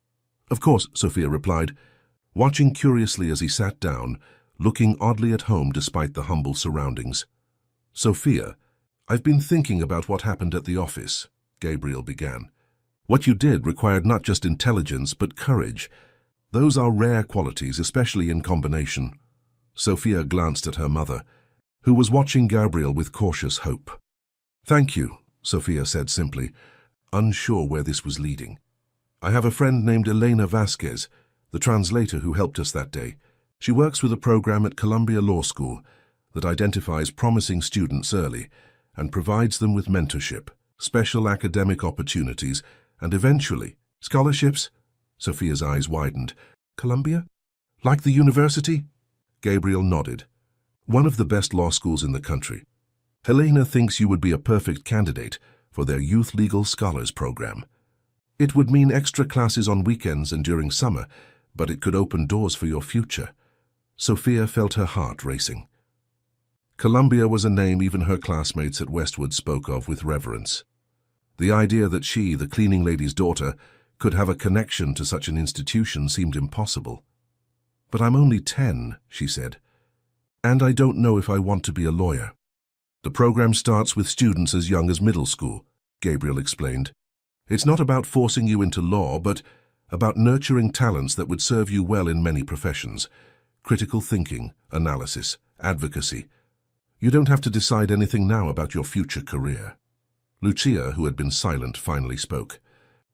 "Of course," Sophia replied, watching curiously as he sat down, looking oddly at home despite the humble surroundings. "Sophia, I've been thinking about what happened at the office," Gabriel began. "What you did required not just intelligence, but courage. Those are rare qualities, especially in combination." Sophia glanced at her mother, who was watching Gabriel with cautious hope. "Thank you," Sophia said simply, unsure where this was leading. "I have a friend named Elena Vasquez, the translator who helped us that day. She works with a program at Columbia Law School that identifies promising students early and provides them with mentorship, special academic opportunities, and eventually scholarships." Sophia's eyes widened. "Columbia? Like the university?" Gabriel nodded. "One of the best law schools in the country. Helena thinks you would be a perfect candidate for their Youth Legal Scholars program. It would mean extra classes on weekends and during summer, but it could open doors for your future." Sophia felt her heart racing. Columbia was a name even her classmates at Westwood spoke of with reverence. The idea that she, the cleaning lady's daughter, could have a connection to such an institution seemed impossible. "But I'm only 10, she said, "and I don't know if I want to be a lawyer." "The program starts with students as young as middle school," Gabriel explained. "It's not about forcing you into law, but about nurturing talents that would serve you well in many professions. Critical thinking, analysis, advocacy. You don't have to decide anything now about your future career." Lucia, who had been silent, finally spoke.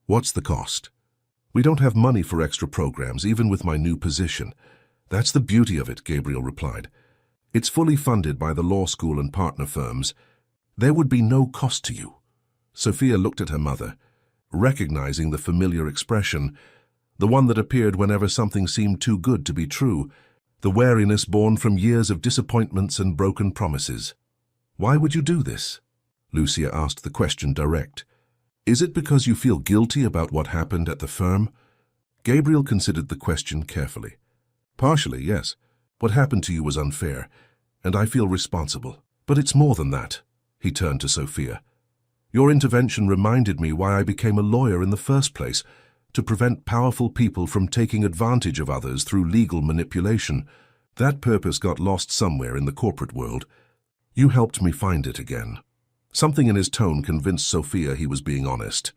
"What's the cost?" "We don't have money for extra programs, even with my new position." "That's the beauty of it," Gabriel replied. "It's fully funded by the law school and partner firms. There would be no cost to you." Sophia looked at her mother, recognizing the familiar expression, the one that appeared whenever something seemed too good to be true, the wariness born from years of disappointments and broken promises. "Why would you do this?" Lucia asked the question direct. "Is it because you feel guilty about what happened at the firm?" Gabriel considered the question carefully. "Partially, yes. What happened to you was unfair, and I feel responsible. But it's more than that." He turned to Sophia. "Your intervention reminded me why I became a lawyer in the first place, to prevent powerful people from taking advantage of others through legal manipulation. That purpose got lost somewhere in the corporate world. You helped me find it again." Something in his tone convinced Sophia he was being honest.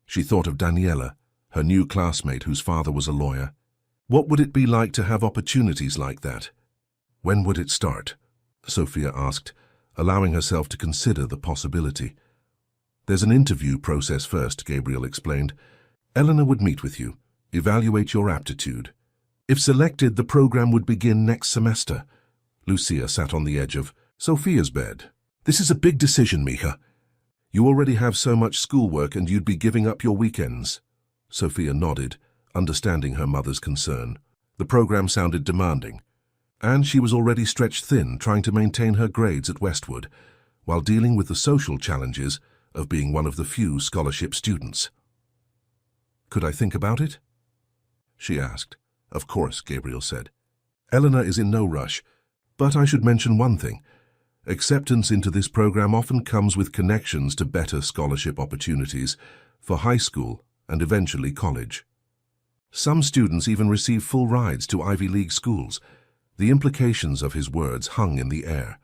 She thought of Daniela, her new classmate whose father was a lawyer. What would it be like to have opportunities like that? When would it start? Sophia asked, allowing herself to consider the possibility. There's an interview process first, Gabriel explained. Eleanor would meet with you, evaluate your aptitude. If selected, the program would begin next semester. Lucia sat on the edge of Sophia's bed. This is a big decision, Mija. You already have so much schoolwork and you'd be giving up your weekends. Sophia nodded, understanding her mother's concern. The program sounded demanding, and she was already stretched thin trying to maintain her grades at Westwood, while dealing with the social challenges of being one of the few scholarship students. Could I think about it? She asked. Of course, Gabriel said. Eleanor is in no rush, but I should mention one thing. Acceptance into this program often comes with connections to better scholarship opportunities for high school and eventually college. Some students even receive full rides to Ivy League schools. The implications of his words hung in the air.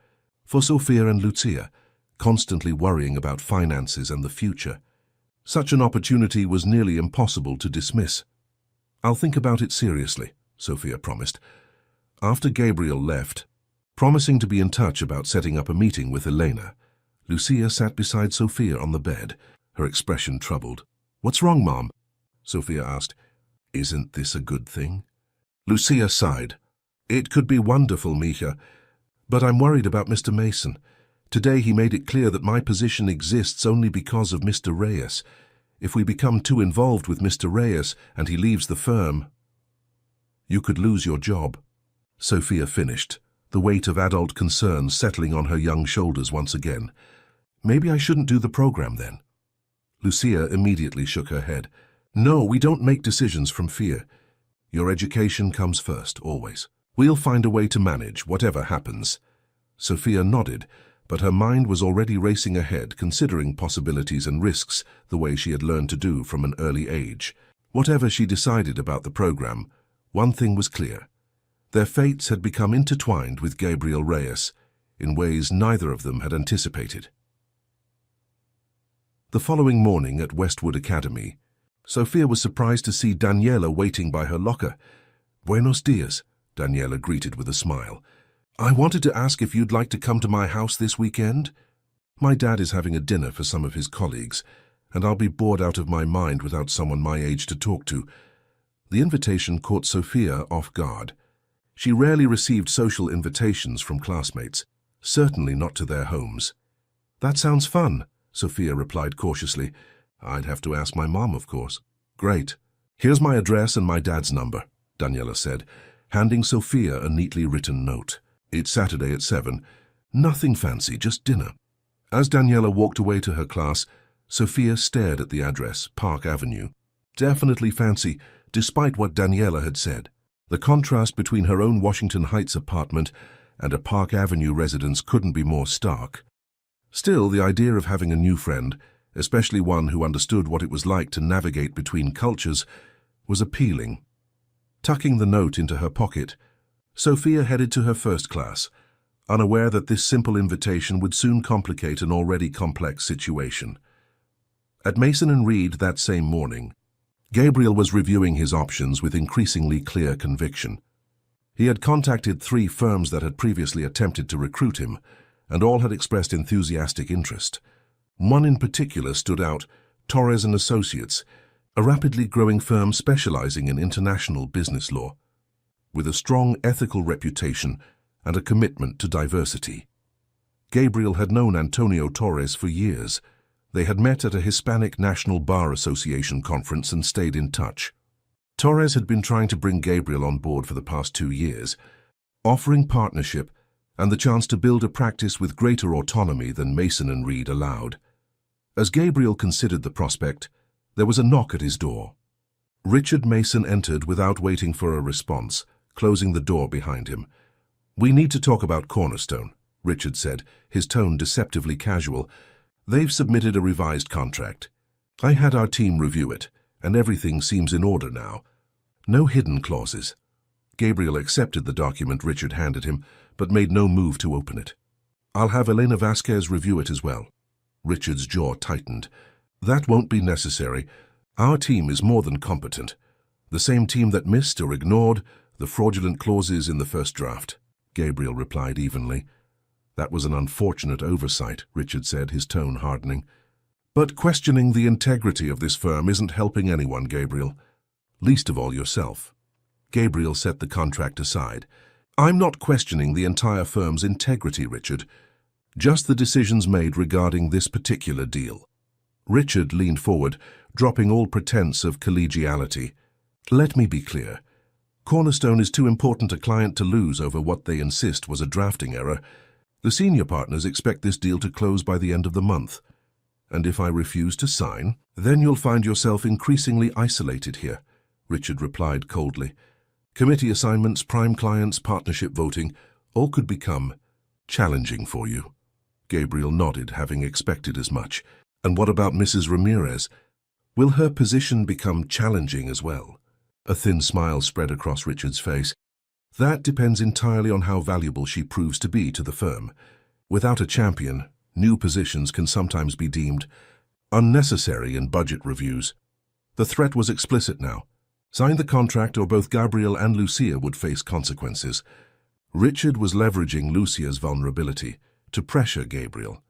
For Sophia and Lucia, constantly worrying about finances and the future, such an opportunity was nearly impossible to dismiss. I'll think about it seriously, Sophia promised. After Gabriel left, promising to be in touch about setting up a meeting with Elena, Lucia sat beside Sophia on the bed, her expression troubled. What's wrong, Mom? Sophia asked. Isn't this a good thing? Lucia sighed. It could be wonderful, Mija, but I'm worried about Mr. Mason. Today he made it clear that my position exists only because of Mr. Reyes. If we become too involved with Mr. Reyes and he leaves the firm, you could lose your job. Sophia finished, the weight of adult concerns settling on her young shoulders once again. Maybe I shouldn't do the program then. Lucia immediately shook her head. No, we don't make decisions from fear. Your education comes first, always. We'll find a way to manage, whatever happens. Sophia nodded, but her mind was already racing ahead, considering possibilities and risks the way she had learned to do from an early age. Whatever she decided about the program, one thing was clear. Their fates had become intertwined with Gabriel Reyes in ways neither of them had anticipated. The following morning at Westwood Academy, Sophia was surprised to see Daniela waiting by her locker. Buenos dias, Daniela greeted with a smile. I wanted to ask if you'd like to come to my house this weekend. My dad is having a dinner for some of his colleagues, and I'll be bored out of my mind without someone my age to talk to. The invitation caught Sophia off guard. She rarely received social invitations from classmates, certainly not to their homes. That sounds fun, Sophia replied cautiously. I'd have to ask my mom, of course. Great. Here's my address and my dad's number, Daniela said, handing Sophia a neatly written note. It's Saturday at 7. Nothing fancy, just dinner. As Daniela walked away to her class, Sophia stared at the address, Park Avenue. Definitely fancy, despite what Daniela had said. The contrast between her own Washington Heights apartment and a Park Avenue residence couldn't be more stark. Still, the idea of having a new friend, especially one who understood what it was like to navigate between cultures, was appealing. Tucking the note into her pocket, Sophia headed to her first class, unaware that this simple invitation would soon complicate an already complex situation. At Mason and Reed that same morning, Gabriel was reviewing his options with increasingly clear conviction. He had contacted 3 firms that had previously attempted to recruit him, and all had expressed enthusiastic interest. One in particular stood out, Torres & Associates, a rapidly growing firm specializing in international business law, with a strong ethical reputation and a commitment to diversity. Gabriel had known Antonio Torres for years. They had met at a Hispanic National Bar Association conference and stayed in touch. Torres had been trying to bring Gabriel on board for the past 2 years, offering partnership and the chance to build a practice with greater autonomy than Mason and Reed allowed. As Gabriel considered the prospect, there was a knock at his door. Richard Mason entered without waiting for a response, closing the door behind him. We need to talk about Cornerstone, Richard said, his tone deceptively casual. They've submitted a revised contract. I had our team review it, and everything seems in order now. No hidden clauses. Gabriel accepted the document Richard handed him, but made no move to open it. I'll have Elena Vasquez review it as well. Richard's jaw tightened. That won't be necessary. Our team is more than competent. The same team that missed or ignored the fraudulent clauses in the first draft, Gabriel replied evenly. That was an unfortunate oversight, Richard said, his tone hardening. But questioning the integrity of this firm isn't helping anyone, Gabriel. Least of all yourself. Gabriel set the contract aside. I'm not questioning the entire firm's integrity, Richard. Just the decisions made regarding this particular deal. Richard leaned forward, dropping all pretense of collegiality. Let me be clear. Cornerstone is too important a client to lose over what they insist was a drafting error. The senior partners expect this deal to close by the end of the month. And if I refuse to sign, then you'll find yourself increasingly isolated here, Richard replied coldly. Committee assignments, prime clients, partnership voting, all could become challenging for you. Gabriel nodded, having expected as much. And what about Mrs. Ramirez? Will her position become challenging as well? A thin smile spread across Richard's face. That depends entirely on how valuable she proves to be to the firm. Without a champion, new positions can sometimes be deemed unnecessary in budget reviews. The threat was explicit now. Sign the contract or both Gabriel and Lucia would face consequences. Richard was leveraging Lucia's vulnerability to pressure Gabriel.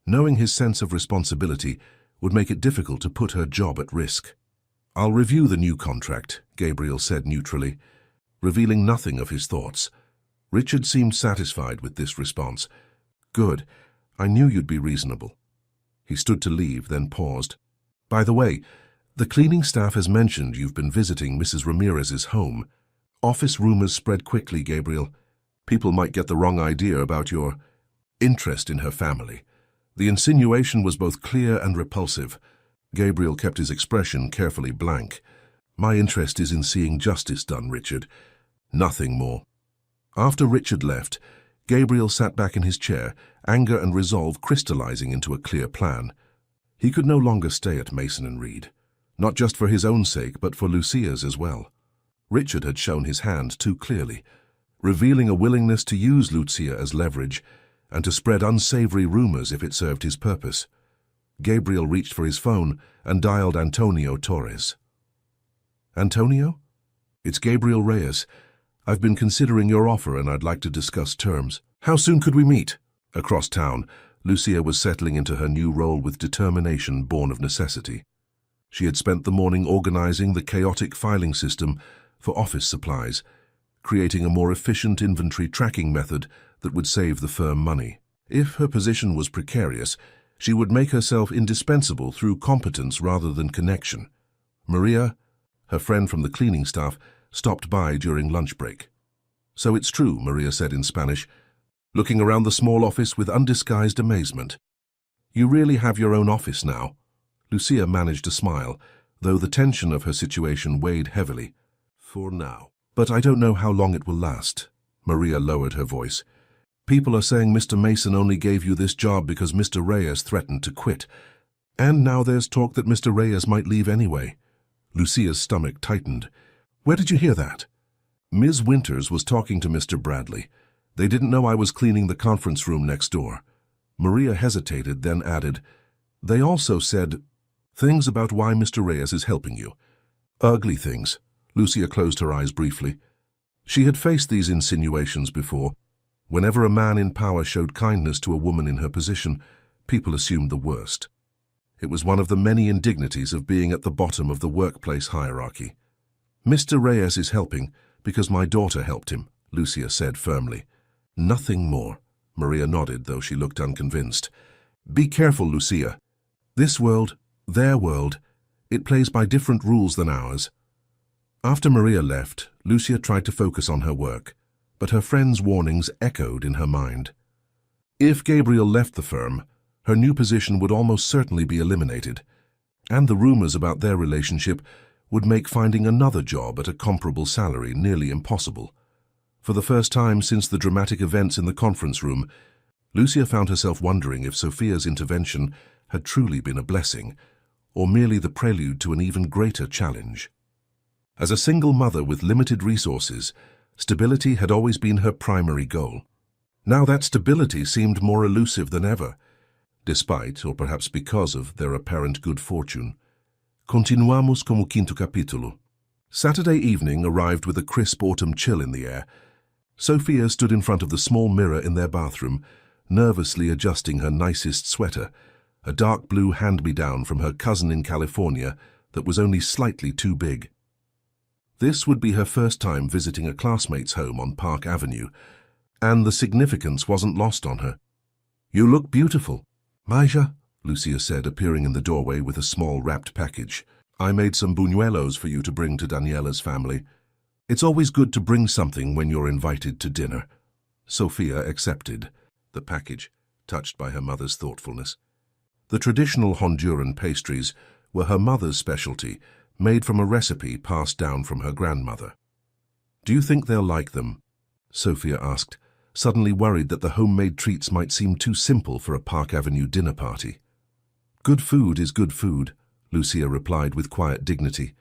Knowing his sense of responsibility would make it difficult to put her job at risk. I'll review the new contract, Gabriel said neutrally, revealing nothing of his thoughts. Richard seemed satisfied with this response. Good. I knew you'd be reasonable. He stood to leave, then paused. By the way, the cleaning staff has mentioned you've been visiting Mrs. Ramirez's home. Office rumors spread quickly, Gabriel. People might get the wrong idea about your interest in her family. The insinuation was both clear and repulsive. Gabriel kept his expression carefully blank. My interest is in seeing justice done, Richard. Nothing more. After Richard left, Gabriel sat back in his chair, anger and resolve crystallizing into a clear plan. He could no longer stay at Mason & Reed, not just for his own sake, but for Lucia's as well. Richard had shown his hand too clearly, revealing a willingness to use Lucia as leverage and to spread unsavory rumors if it served his purpose. Gabriel reached for his phone and dialed Antonio Torres. Antonio? It's Gabriel Reyes. I've been considering your offer and I'd like to discuss terms. How soon could we meet? Across town, Lucia was settling into her new role with determination born of necessity. She had spent the morning organizing the chaotic filing system for office supplies, creating a more efficient inventory tracking method that would save the firm money. If her position was precarious, she would make herself indispensable through competence rather than connection. Maria, her friend from the cleaning staff, stopped by during lunch break. So it's true, Maria said in Spanish, looking around the small office with undisguised amazement. You really have your own office now? Lucia managed to smile, though the tension of her situation weighed heavily. For now. But I don't know how long it will last. Maria lowered her voice. People are saying Mr. Mason only gave you this job because Mr. Reyes threatened to quit. And now there's talk that Mr. Reyes might leave anyway. Lucia's stomach tightened. Where did you hear that? Ms. Winters was talking to Mr. Bradley. They didn't know I was cleaning the conference room next door. Maria hesitated, then added, They also said things about why Mr. Reyes is helping you. Ugly things. Lucia closed her eyes briefly. She had faced these insinuations before. Whenever a man in power showed kindness to a woman in her position, people assumed the worst. It was one of the many indignities of being at the bottom of the workplace hierarchy. Mr. Reyes is helping because my daughter helped him, Lucia said firmly. Nothing more. Maria nodded, though she looked unconvinced. Be careful, Lucia. This world, their world, it plays by different rules than ours. After Maria left, Lucia tried to focus on her work, but her friend's warnings echoed in her mind. If Gabriel left the firm, her new position would almost certainly be eliminated, and the rumors about their relationship would make finding another job at a comparable salary nearly impossible. For the first time since the dramatic events in the conference room, Lucia found herself wondering if Sophia's intervention had truly been a blessing, or merely the prelude to an even greater challenge. As a single mother with limited resources, stability had always been her primary goal. Now that stability seemed more elusive than ever, despite, or perhaps because of, their apparent good fortune. Continuamos como quinto capítulo. Saturday evening arrived with a crisp autumn chill in the air. Sophia stood in front of the small mirror in their bathroom, nervously adjusting her nicest sweater, a dark blue hand-me-down from her cousin in California that was only slightly too big. This would be her first time visiting a classmate's home on Park Avenue, and the significance wasn't lost on her. "You look beautiful." "Maja," Lucia said, appearing in the doorway with a small wrapped package. "I made some buñuelos for you to bring to Daniela's family. It's always good to bring something when you're invited to dinner." Sophia accepted the package, touched by her mother's thoughtfulness. The traditional Honduran pastries were her mother's specialty, made from a recipe passed down from her grandmother. "Do you think they'll like them?" Sophia asked, suddenly worried that the homemade treats might seem too simple for a Park Avenue dinner party. "Good food is good food," Lucia replied with quiet dignity.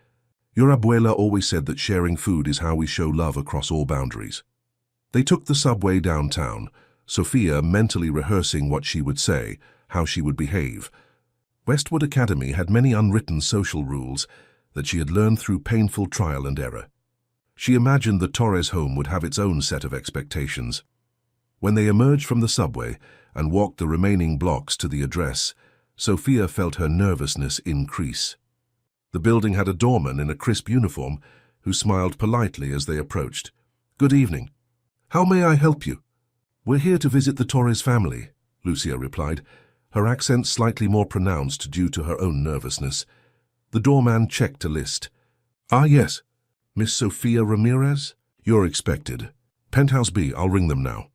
"Your abuela always said that sharing food is how we show love across all boundaries." They took the subway downtown, Sophia mentally rehearsing what she would say, how she would behave. Westwood Academy had many unwritten social rules that she had learned through painful trial and error. She imagined the Torres home would have its own set of expectations. When they emerged from the subway and walked the remaining blocks to the address, Sophia felt her nervousness increase. The building had a doorman in a crisp uniform who smiled politely as they approached. "Good evening. How may I help you?" "We're here to visit the Torres family," Lucia replied, her accent slightly more pronounced due to her own nervousness. The doorman checked a list. "Ah, yes. Miss Sophia Ramirez? You're expected. Penthouse B, I'll ring them now."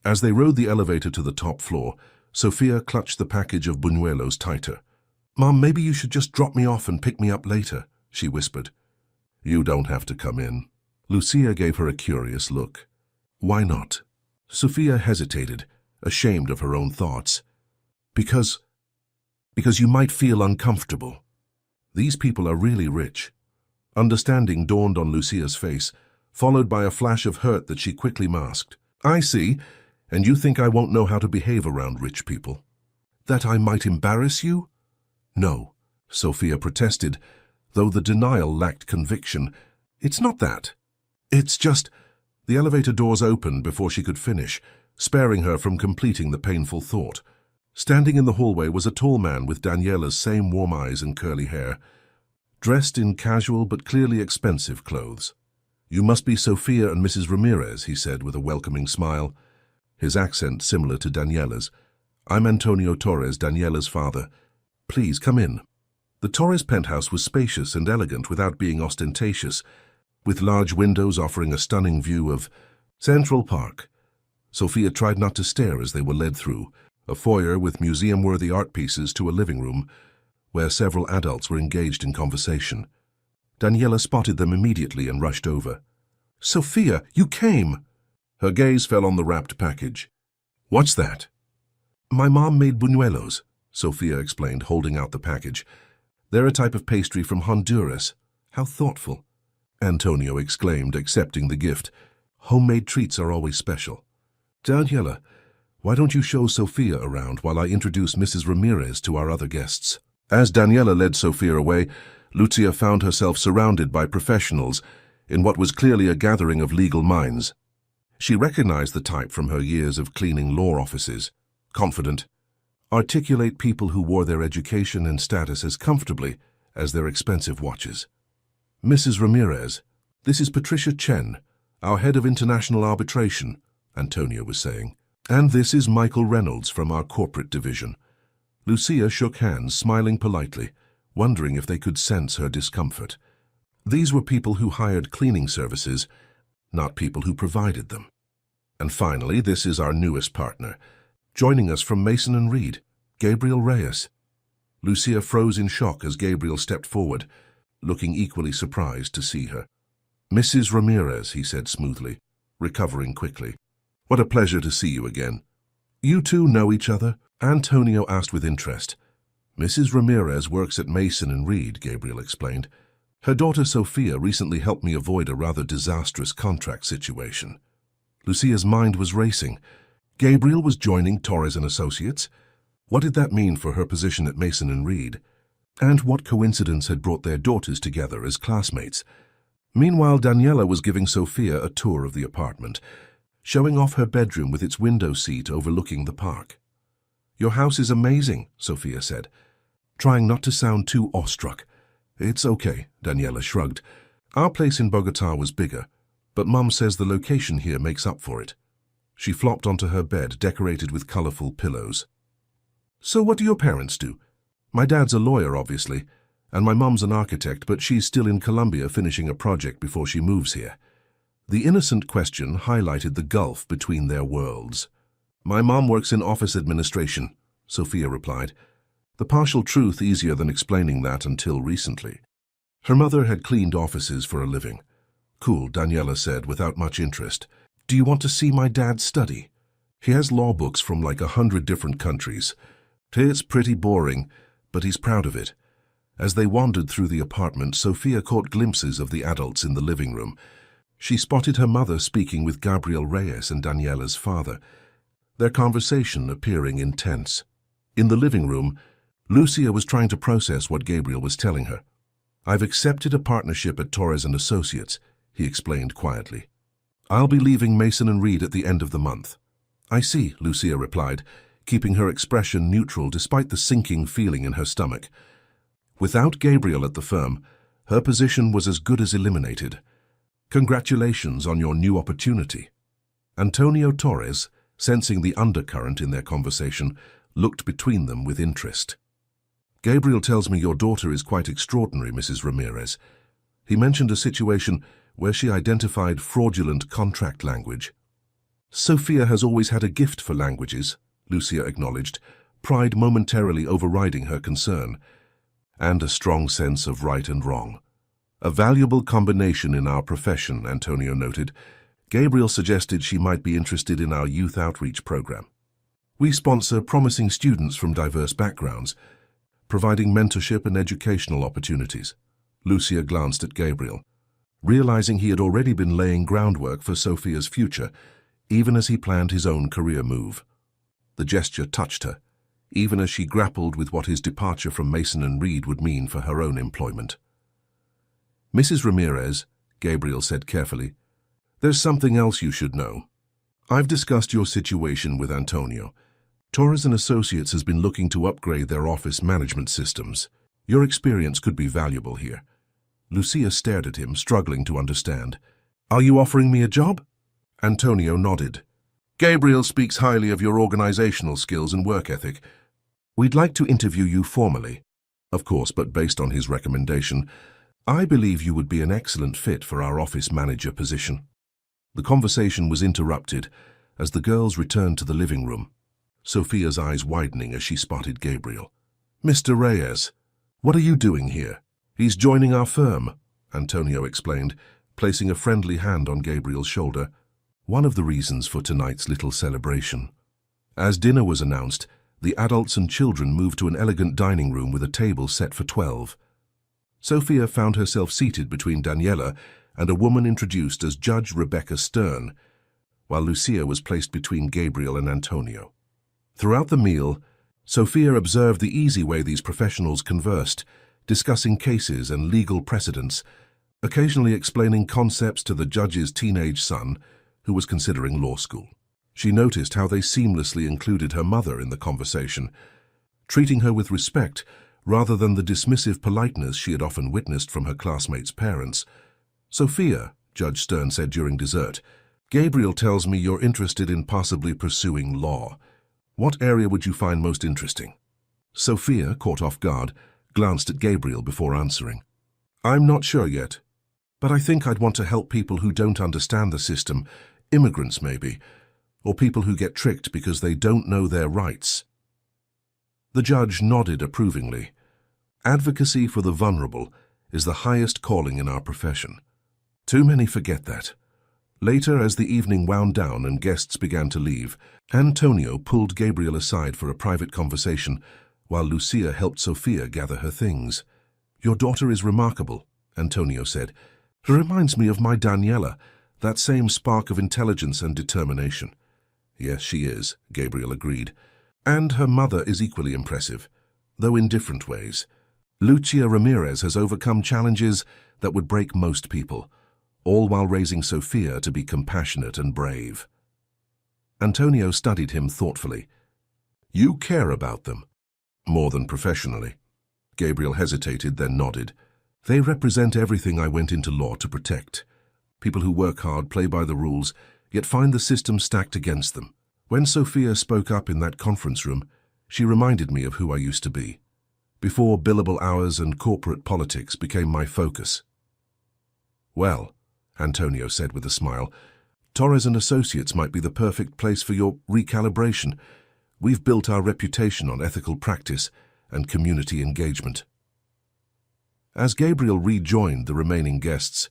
As they rode the elevator to the top floor, Sophia clutched the package of buñuelos tighter. "Mom, maybe you should just drop me off and pick me up later," she whispered. "You don't have to come in." Lucia gave her a curious look. "Why not?" Sophia hesitated, ashamed of her own thoughts. Because you might feel uncomfortable. These people are really rich." Understanding dawned on Lucia's face, followed by a flash of hurt that she quickly masked. "I see, and you think I won't know how to behave around rich people? That I might embarrass you?" "No," Sophia protested, though the denial lacked conviction. "It's not that. It's just—" The elevator doors opened before she could finish, sparing her from completing the painful thought. Standing in the hallway was a tall man with Daniela's same warm eyes and curly hair, dressed in casual but clearly expensive clothes. "You must be Sophia and Mrs. Ramirez," he said with a welcoming smile, his accent similar to Daniela's. "I'm Antonio Torres, Daniela's father. Please come in." The Torres penthouse was spacious and elegant without being ostentatious, with large windows offering a stunning view of Central Park. Sophia tried not to stare as they were led through a foyer with museum-worthy art pieces to a living room where several adults were engaged in conversation. Daniela spotted them immediately and rushed over. "Sophia, you came!" Her gaze fell on the wrapped package. "What's that?" "My mom made buñuelos," Sophia explained, holding out the package. "They're a type of pastry from Honduras." "How thoughtful," Antonio exclaimed, accepting the gift. "Homemade treats are always special." "Daniela, why don't you show Sophia around while I introduce Mrs. Ramirez to our other guests?" As Daniela led Sophia away, Lucia found herself surrounded by professionals in what was clearly a gathering of legal minds. She recognized the type from her years of cleaning law offices. Confident, articulate people who wore their education and status as comfortably as their expensive watches. "Mrs. Ramirez, this is Patricia Chen, our head of international arbitration," Antonio was saying. "And this is Michael Reynolds from our corporate division." Lucia shook hands, smiling politely, wondering if they could sense her discomfort. These were people who hired cleaning services, not people who provided them. "And finally, this is our newest partner, joining us from Mason and Reed, Gabriel Reyes." Lucia froze in shock as Gabriel stepped forward, looking equally surprised to see her. "Mrs. Ramirez," he said smoothly, recovering quickly. "What a pleasure to see you again." "You two know each other?" Antonio asked with interest. "Mrs. Ramirez works at Mason and Reed," Gabriel explained. "Her daughter Sophia recently helped me avoid a rather disastrous contract situation." Lucia's mind was racing. Gabriel was joining Torres and Associates? What did that mean for her position at Mason & Reed? And what coincidence had brought their daughters together as classmates? Meanwhile, Daniela was giving Sophia a tour of the apartment, showing off her bedroom with its window seat overlooking the park. "Your house is amazing," Sophia said, trying not to sound too awestruck. "It's okay," Daniela shrugged. "Our place in Bogota was bigger, but Mum says the location here makes up for it." She flopped onto her bed, decorated with colorful pillows. "So what do your parents do?" "My dad's a lawyer, obviously, and my mum's an architect, but she's still in Colombia finishing a project before she moves here." The innocent question highlighted the gulf between their worlds. "My mom works in office administration," Sophia replied, the partial truth easier than explaining that until recently. Her mother had cleaned offices for a living. "Cool," Daniela said without much interest. "Do you want to see my dad's study? He has law books from like 100 different countries. It's pretty boring, but he's proud of it." As they wandered through the apartment, Sophia caught glimpses of the adults in the living room. She spotted her mother speaking with Gabriel Reyes and Daniela's father, their conversation appearing intense. In the living room, Lucia was trying to process what Gabriel was telling her. "I've accepted a partnership at Torres and Associates," he explained quietly. "I'll be leaving Mason & Reed at the end of the month." "I see," Lucia replied, keeping her expression neutral despite the sinking feeling in her stomach. Without Gabriel at the firm, her position was as good as eliminated. "Congratulations on your new opportunity." Antonio Torres, sensing the undercurrent in their conversation, looked between them with interest. "Gabriel tells me your daughter is quite extraordinary, Mrs. Ramirez. He mentioned a situation where she identified fraudulent contract language." "Sophia has always had a gift for languages," Lucia acknowledged, pride momentarily overriding her concern. "And a strong sense of right and wrong. A valuable combination in our profession," Antonio noted. Gabriel suggested she might be interested in our youth outreach program. "We sponsor promising students from diverse backgrounds, providing mentorship and educational opportunities." Lucia glanced at Gabriel, realizing he had already been laying groundwork for Sophia's future, even as he planned his own career move. The gesture touched her, even as she grappled with what his departure from Mason & Reed would mean for her own employment. "Mrs. Ramirez," Gabriel said carefully, "there's something else you should know. I've discussed your situation with Antonio. Torres & Associates has been looking to upgrade their office management systems. Your experience could be valuable here." Lucia stared at him, struggling to understand. "Are you offering me a job?" Antonio nodded. "Gabriel speaks highly of your organizational skills and work ethic. We'd like to interview you formally. Of course, but based on his recommendation, I believe you would be an excellent fit for our office manager position." The conversation was interrupted as the girls returned to the living room, Sophia's eyes widening as she spotted Gabriel. "Mr. Reyes, what are you doing here?" "He's joining our firm," Antonio explained, placing a friendly hand on Gabriel's shoulder. "One of the reasons for tonight's little celebration." As dinner was announced, the adults and children moved to an elegant dining room with a table set for 12. Sophia found herself seated between Daniela and a woman introduced as Judge Rebecca Stern, while Lucia was placed between Gabriel and Antonio. Throughout the meal, Sophia observed the easy way these professionals conversed, discussing cases and legal precedents, occasionally explaining concepts to the judge's teenage son, who was considering law school. She noticed how they seamlessly included her mother in the conversation, treating her with respect rather than the dismissive politeness she had often witnessed from her classmates' parents. "Sophia," Judge Stern said during dessert, "Gabriel tells me you're interested in possibly pursuing law. What area would you find most interesting?" Sophia, caught off guard, glanced at Gabriel before answering. "I'm not sure yet, but I think I'd want to help people who don't understand the system, immigrants maybe, or people who get tricked because they don't know their rights." The judge nodded approvingly. Advocacy for the vulnerable is the highest calling in our profession. Too many forget that. Later, as the evening wound down and guests began to leave, Antonio pulled Gabriel aside for a private conversation, while Lucia helped Sophia gather her things. "Your daughter is remarkable," Antonio said. "She reminds me of my Daniela, that same spark of intelligence and determination." Yes, she is, Gabriel agreed. And her mother is equally impressive, though in different ways. Lucia Ramirez has overcome challenges that would break most people, all while raising Sofia to be compassionate and brave. Antonio studied him thoughtfully. You care about them? More than professionally. Gabriel hesitated, then nodded. They represent everything I went into law to protect. People who work hard, play by the rules, yet find the system stacked against them. When Sofia spoke up in that conference room, she reminded me of who I used to be, before billable hours and corporate politics became my focus. Well, Antonio said with a smile, Torres and Associates might be the perfect place for your recalibration. We've built our reputation on ethical practice and community engagement. As Gabriel rejoined the remaining guests,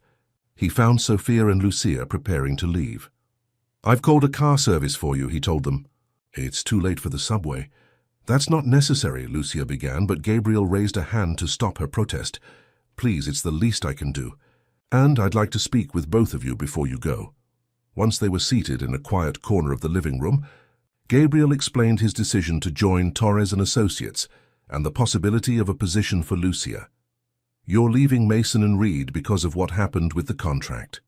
he found Sofia and Lucia preparing to leave. I've called a car service for you, he told them. It's too late for the subway. That's not necessary, Lucia began, but Gabriel raised a hand to stop her protest. Please, it's the least I can do. And I'd like to speak with both of you before you go. Once they were seated in a quiet corner of the living room, Gabriel explained his decision to join Torres and Associates and the possibility of a position for Lucia. You're leaving Mason and Reed because of what happened with the contract?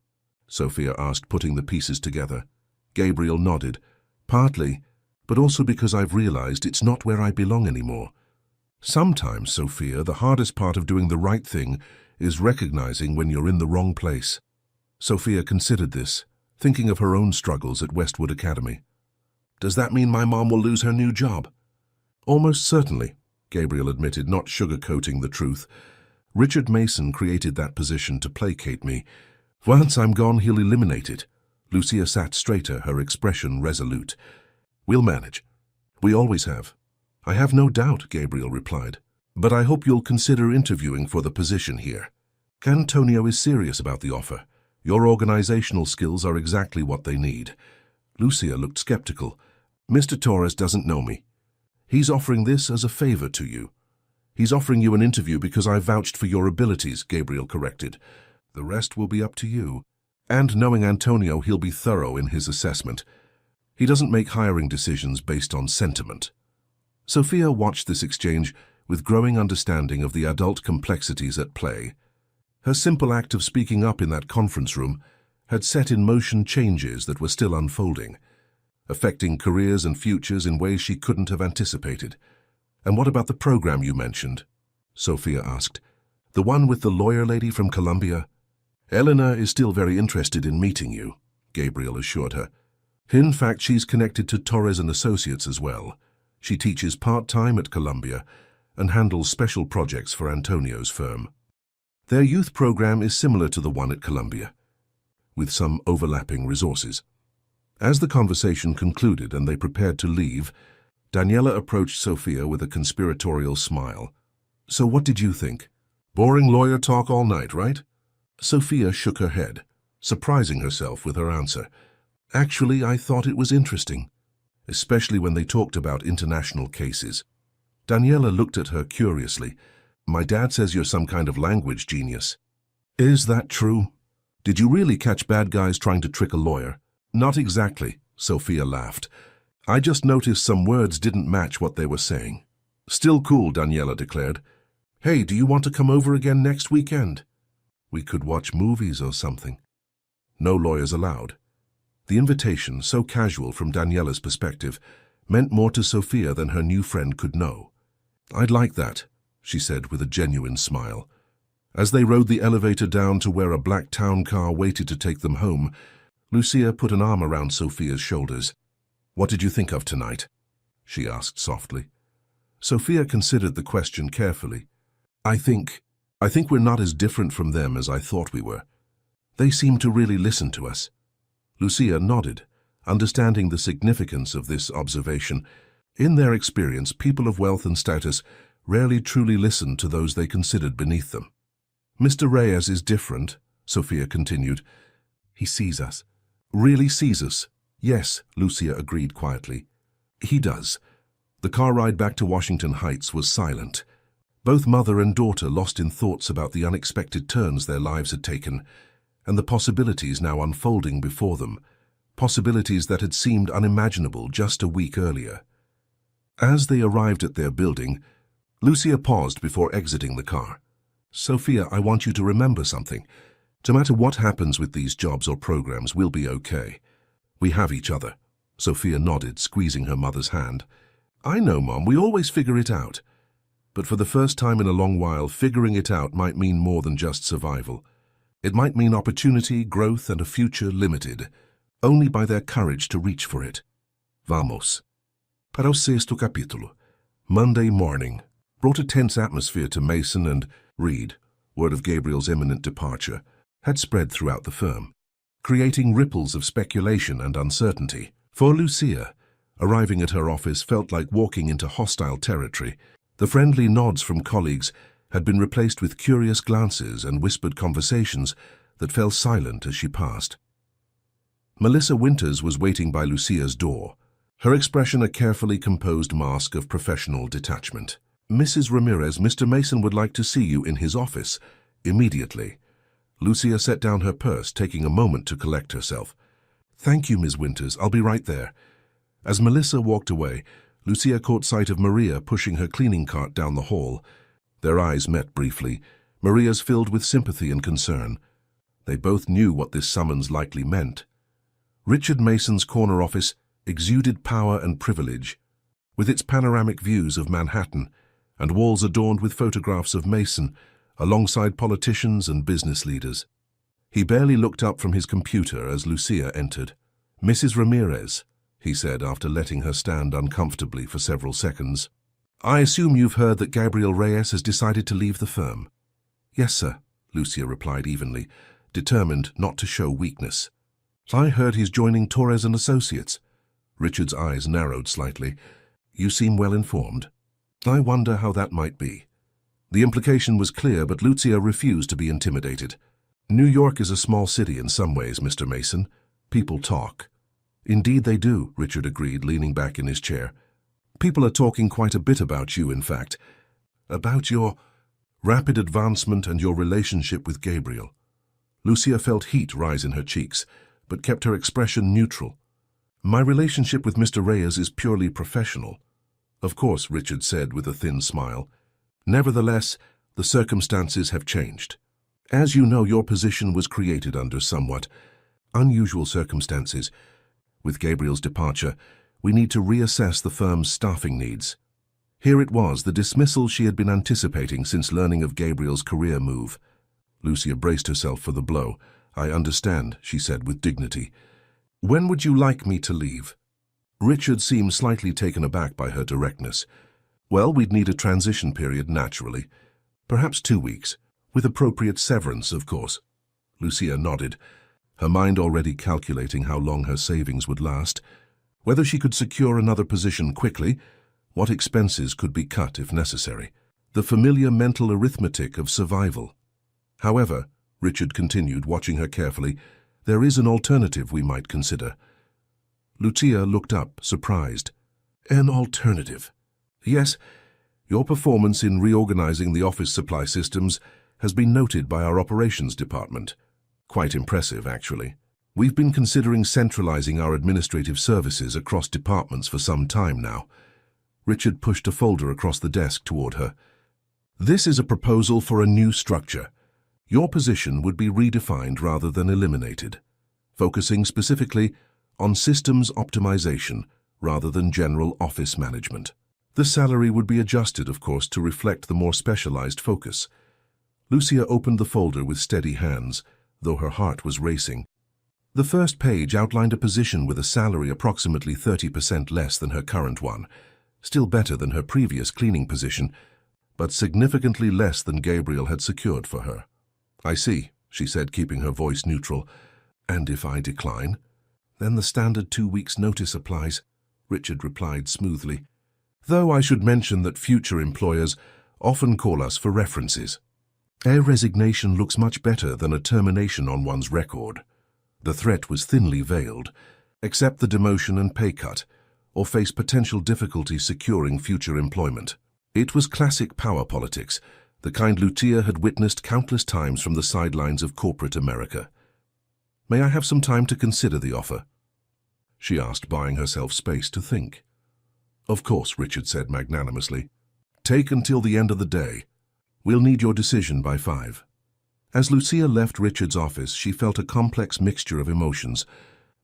Sofia asked, putting the pieces together. Gabriel nodded. Partly, but also because I've realized it's not where I belong anymore. Sometimes, Sofia, the hardest part of doing the right thing is recognizing when you're in the wrong place. Sofia considered this, thinking of her own struggles at Westwood Academy. Does that mean my mom will lose her new job? Almost certainly, Gabriel admitted, not sugarcoating the truth. Richard Mason created that position to placate me. Once I'm gone, he'll eliminate it. Lucia sat straighter, her expression resolute. We'll manage. We always have. I have no doubt, Gabriel replied. But I hope you'll consider interviewing for the position here. Antonio is serious about the offer. Your organizational skills are exactly what they need. Lucia looked skeptical. Mr. Torres doesn't know me. He's offering this as a favor to you. He's offering you an interview because I vouched for your abilities, Gabriel corrected. The rest will be up to you. And knowing Antonio, he'll be thorough in his assessment. He doesn't make hiring decisions based on sentiment. Sofia watched this exchange with growing understanding of the adult complexities at play. Her simple act of speaking up in that conference room had set in motion changes that were still unfolding, affecting careers and futures in ways she couldn't have anticipated. And what about the program you mentioned? Sofia asked. The one with the lawyer lady from Columbia? Elena is still very interested in meeting you, Gabriel assured her. In fact, she's connected to Torres and Associates as well. She teaches part-time at Columbia and handles special projects for Antonio's firm. Their youth program is similar to the one at Columbia, with some overlapping resources. As the conversation concluded and they prepared to leave, Daniela approached Sofia with a conspiratorial smile. So what did you think? Boring lawyer talk all night, right? Sofia shook her head, surprising herself with her answer. Actually, I thought it was interesting, especially when they talked about international cases. Daniela looked at her curiously. My dad says you're some kind of language genius. Is that true? Did you really catch bad guys trying to trick a lawyer? Not exactly, Sofia laughed. I just noticed some words didn't match what they were saying. Still cool, Daniela declared. Hey, do you want to come over again next weekend? We could watch movies or something. No lawyers allowed. The invitation, so casual from Daniela's perspective, meant more to Sofia than her new friend could know. I'd like that, she said with a genuine smile. As they rode the elevator down to where a black town car waited to take them home, Lucia put an arm around Sofia's shoulders. What did you think of tonight? She asked softly. Sofia considered the question carefully. I think we're not as different from them as I thought we were. They seem to really listen to us. Lucia nodded, understanding the significance of this observation. In their experience, people of wealth and status rarely truly listened to those they considered beneath them. Mr. Reyes is different, Sofia continued. He sees us. Really sees us? Yes, Lucia agreed quietly. He does. The car ride back to Washington Heights was silent. Both mother and daughter lost in thoughts about the unexpected turns their lives had taken, and the possibilities now unfolding before them, possibilities that had seemed unimaginable just a week earlier. As they arrived at their building, Lucia paused before exiting the car. "Sophia, I want you to remember something. No matter what happens with these jobs or programs, we'll be okay. We have each other." Sophia nodded, squeezing her mother's hand. "I know, Mom, we always figure it out. But for the first time in a long while, figuring it out might mean more than just survival. It might mean opportunity, growth, and a future limited only by their courage to reach for it. Vamos." Para o sexto capítulo. Monday morning brought a tense atmosphere to Mason and Reed. Word of Gabriel's imminent departure had spread throughout the firm, creating ripples of speculation and uncertainty. For Lucia, arriving at her office felt like walking into hostile territory. The friendly nods from colleagues had been replaced with curious glances and whispered conversations that fell silent as she passed. Melissa Winters was waiting by Lucia's door, her expression a carefully composed mask of professional detachment. "Mrs. Ramirez, Mr. Mason would like to see you in his office immediately." Lucia set down her purse, taking a moment to collect herself. "Thank you, Ms. Winters. I'll be right there." As Melissa walked away, Lucia caught sight of Maria pushing her cleaning cart down the hall. Their eyes met briefly, Maria's filled with sympathy and concern. They both knew what this summons likely meant. Richard Mason's corner office exuded power and privilege, with its panoramic views of Manhattan and walls adorned with photographs of Mason alongside politicians and business leaders. He barely looked up from his computer as Lucia entered. "Mrs. Ramirez," he said after letting her stand uncomfortably for several seconds. "I assume you've heard that Gabriel Reyes has decided to leave the firm." "Yes, sir," Lucia replied evenly, determined not to show weakness. "I heard he's joining Torres and Associates." Richard's eyes narrowed slightly. "You seem well informed." "I wonder how that might be." The implication was clear, but Lucia refused to be intimidated. "New York is a small city in some ways, Mr. Mason. People talk." "Indeed they do," Richard agreed, leaning back in his chair. "People are talking quite a bit about you, in fact. About your rapid advancement and your relationship with Gabriel." Lucia felt heat rise in her cheeks, but kept her expression neutral. "My relationship with Mr. Reyes is purely professional." "Of course," Richard said with a thin smile. "Nevertheless, the circumstances have changed. As you know, your position was created under somewhat unusual circumstances. With Gabriel's departure, we need to reassess the firm's staffing needs." Here it was, the dismissal she had been anticipating since learning of Gabriel's career move. Lucia braced herself for the blow. "I understand," she said with dignity. "When would you like me to leave?" Richard seemed slightly taken aback by her directness. "Well, we'd need a transition period, naturally. Perhaps 2 weeks, with appropriate severance, of course." Lucia nodded, her mind already calculating how long her savings would last, whether she could secure another position quickly, what expenses could be cut if necessary. The familiar mental arithmetic of survival. "However," Richard continued, watching her carefully, "there is an alternative we might consider." Lucia looked up, surprised. "An alternative?" "Yes, your performance in reorganizing the office supply systems has been noted by our operations department. Quite impressive, actually. We've been considering centralizing our administrative services across departments for some time now." Richard pushed a folder across the desk toward her. "This is a proposal for a new structure. Your position would be redefined rather than eliminated, focusing specifically on systems optimization rather than general office management. The salary would be adjusted, of course, to reflect the more specialized focus." Lucia opened the folder with steady hands, though her heart was racing. The first page outlined a position with a salary approximately 30% less than her current one, still better than her previous cleaning position, but significantly less than Gabriel had secured for her. "I see," she said, keeping her voice neutral. "And if I decline?" "Then the standard 2 weeks' notice applies," Richard replied smoothly. "Though I should mention that future employers often call us for references. A resignation looks much better than a termination on one's record." The threat was thinly veiled. "Accept the demotion and pay cut, or face potential difficulty securing future employment." It was classic power politics, the kind Lucia had witnessed countless times from the sidelines of corporate America. "May I have some time to consider the offer?" she asked, buying herself space to think. Of course, Richard said magnanimously. Take until the end of the day. We'll need your decision by 5. As Lucia left Richard's office, she felt a complex mixture of emotions.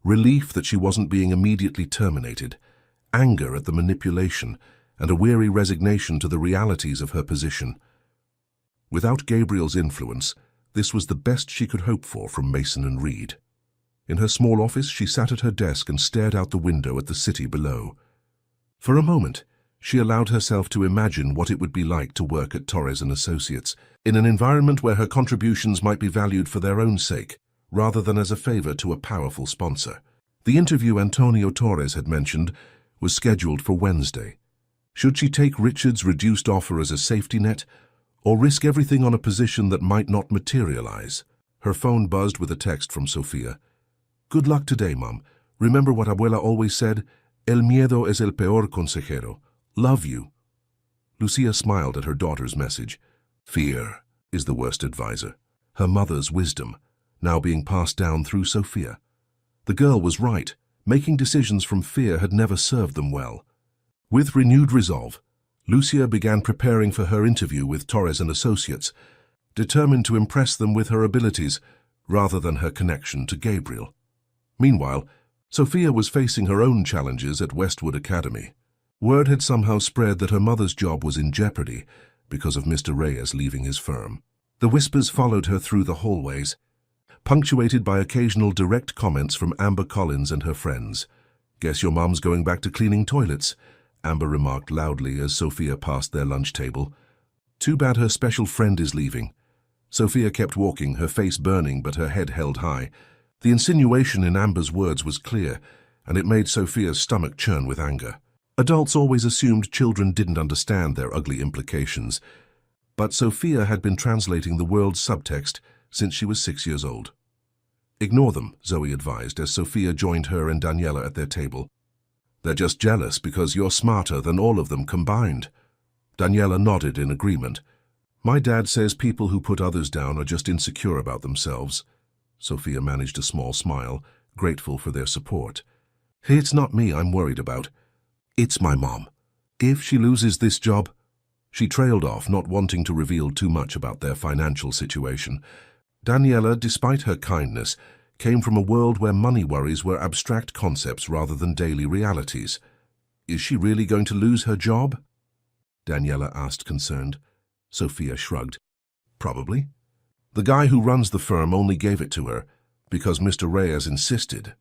Relief that she wasn't being immediately terminated, anger at the manipulation, and a weary resignation to the realities of her position. Without Gabriel's influence, this was the best she could hope for from Mason and Reed. In her small office, she sat at her desk and stared out the window at the city below. For a moment, she allowed herself to imagine what it would be like to work at Torres & Associates, in an environment where her contributions might be valued for their own sake, rather than as a favor to a powerful sponsor. The interview Antonio Torres had mentioned was scheduled for Wednesday. Should she take Richard's reduced offer as a safety net, or risk everything on a position that might not materialize? Her phone buzzed with a text from Sofia. Good luck today, Mom. Remember what Abuela always said, El miedo es el peor consejero. Love you. Lucia smiled at her daughter's message. Fear is the worst advisor. Her mother's wisdom, now being passed down through Sofia. The girl was right. Making decisions from fear had never served them well. With renewed resolve, Lucia began preparing for her interview with Torres & Associates, determined to impress them with her abilities rather than her connection to Gabriel. Meanwhile, Sofia was facing her own challenges at Westwood Academy. Word had somehow spread that her mother's job was in jeopardy because of Mr. Reyes leaving his firm. The whispers followed her through the hallways, punctuated by occasional direct comments from Amber Collins and her friends. Guess your mom's going back to cleaning toilets, Amber remarked loudly as Sofia passed their lunch table. Too bad her special friend is leaving. Sofia kept walking, her face burning but her head held high. The insinuation in Amber's words was clear, and it made Sofia's stomach churn with anger. Adults always assumed children didn't understand their ugly implications, but Sofia had been translating the world's subtext since she was 6 years old. Ignore them, Zoe advised as Sofia joined her and Daniela at their table. They're just jealous because you're smarter than all of them combined. Daniela nodded in agreement. My dad says people who put others down are just insecure about themselves. Sofia managed a small smile, grateful for their support. It's not me I'm worried about. It's my mom. If she loses this job... She trailed off, not wanting to reveal too much about their financial situation. Daniela, despite her kindness, came from a world where money worries were abstract concepts rather than daily realities. Is she really going to lose her job? Daniela asked, concerned. Sofia shrugged. Probably. The guy who runs the firm only gave it to her because Mr. Reyes insisted.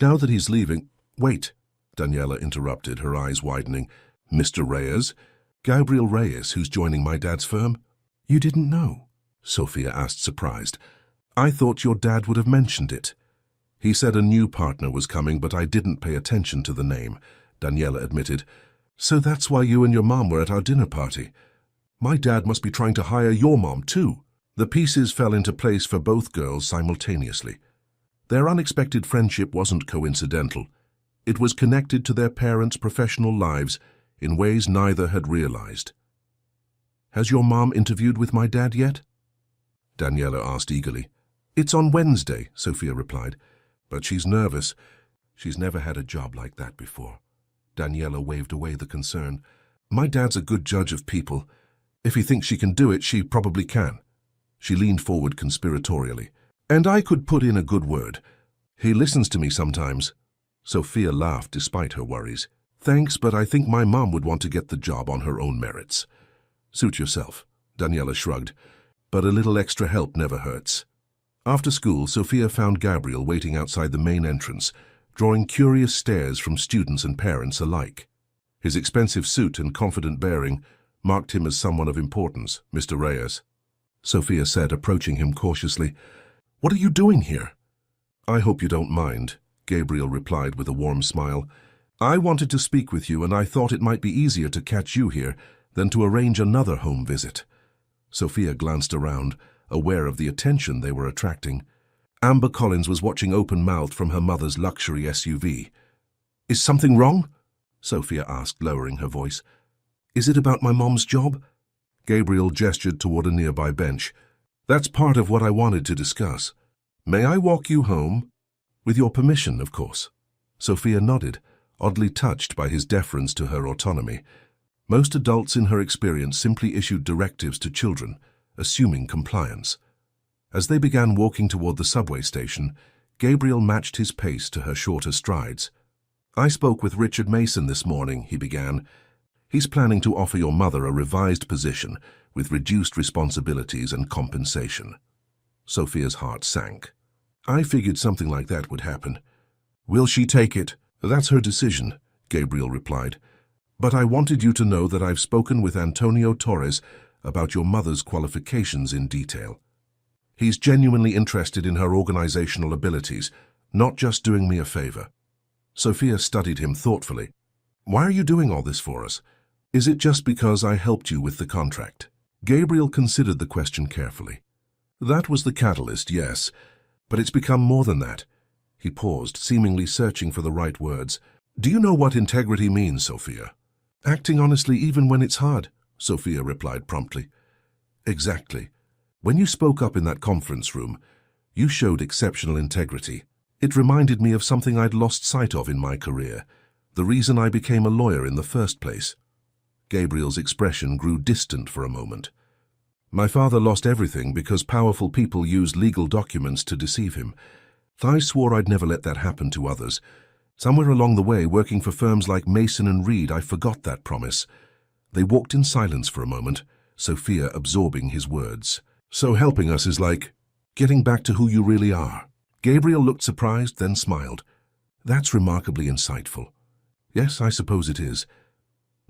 Now that he's leaving... Wait, Daniela interrupted, her eyes widening. Mr. Reyes? Gabriel Reyes, who's joining my dad's firm? You didn't know? Sofia asked, surprised. I thought your dad would have mentioned it. He said a new partner was coming, but I didn't pay attention to the name, Daniela admitted. So that's why you and your mom were at our dinner party. My dad must be trying to hire your mom too. The pieces fell into place for both girls simultaneously. Their unexpected friendship wasn't coincidental. It was connected to their parents' professional lives in ways neither had realized. Has your mom interviewed with my dad yet? Daniela asked eagerly. It's on Wednesday, Sofia replied. But she's nervous. She's never had a job like that before. Daniela waved away the concern. My dad's a good judge of people. If he thinks she can do it, she probably can. She leaned forward conspiratorially. And I could put in a good word. He listens to me sometimes. Sofia laughed despite her worries. Thanks, but I think my mom would want to get the job on her own merits. Suit yourself, Daniela shrugged. But a little extra help never hurts. After school, Sofia found Gabriel waiting outside the main entrance, drawing curious stares from students and parents alike. His expensive suit and confident bearing marked him as someone of importance, Mr. Reyes. Sofia said, approaching him cautiously. What are you doing here? I hope you don't mind, Gabriel replied with a warm smile. I wanted to speak with you, and I thought it might be easier to catch you here than to arrange another home visit. Sofia glanced around, aware of the attention they were attracting. Amber Collins was watching open-mouthed from her mother's luxury SUV. Is something wrong? Sofia asked, lowering her voice. Is it about my mom's job? Gabriel gestured toward a nearby bench. That's part of what I wanted to discuss. May I walk you home? With your permission, of course. Sophia nodded, oddly touched by his deference to her autonomy. Most adults in her experience simply issued directives to children, assuming compliance. As they began walking toward the subway station, Gabriel matched his pace to her shorter strides. "I spoke with Richard Mason this morning," he began. "He's planning to offer your mother a revised position with reduced responsibilities and compensation." Sophia's heart sank. "I figured something like that would happen." "Will she take it?" "That's her decision," Gabriel replied. "But I wanted you to know that I've spoken with Antonio Torres about your mother's qualifications in detail. He's genuinely interested in her organizational abilities, not just doing me a favor." Sophia studied him thoughtfully. "Why are you doing all this for us? Is it just because I helped you with the contract?" Gabriel considered the question carefully. "That was the catalyst, yes, but it's become more than that." He paused, seemingly searching for the right words. "Do you know what integrity means, Sophia?" "Acting honestly even when it's hard," Sophia replied promptly. "Exactly. When you spoke up in that conference room, you showed exceptional integrity. It reminded me of something I'd lost sight of in my career, the reason I became a lawyer in the first place." Gabriel's expression grew distant for a moment. "My father lost everything because powerful people used legal documents to deceive him. I swore I'd never let that happen to others. Somewhere along the way, working for firms like Mason and Reed, I forgot that promise." They walked in silence for a moment, Sophia absorbing his words. "So helping us is like getting back to who you really are." Gabriel looked surprised, then smiled. "That's remarkably insightful." "Yes, I suppose it is."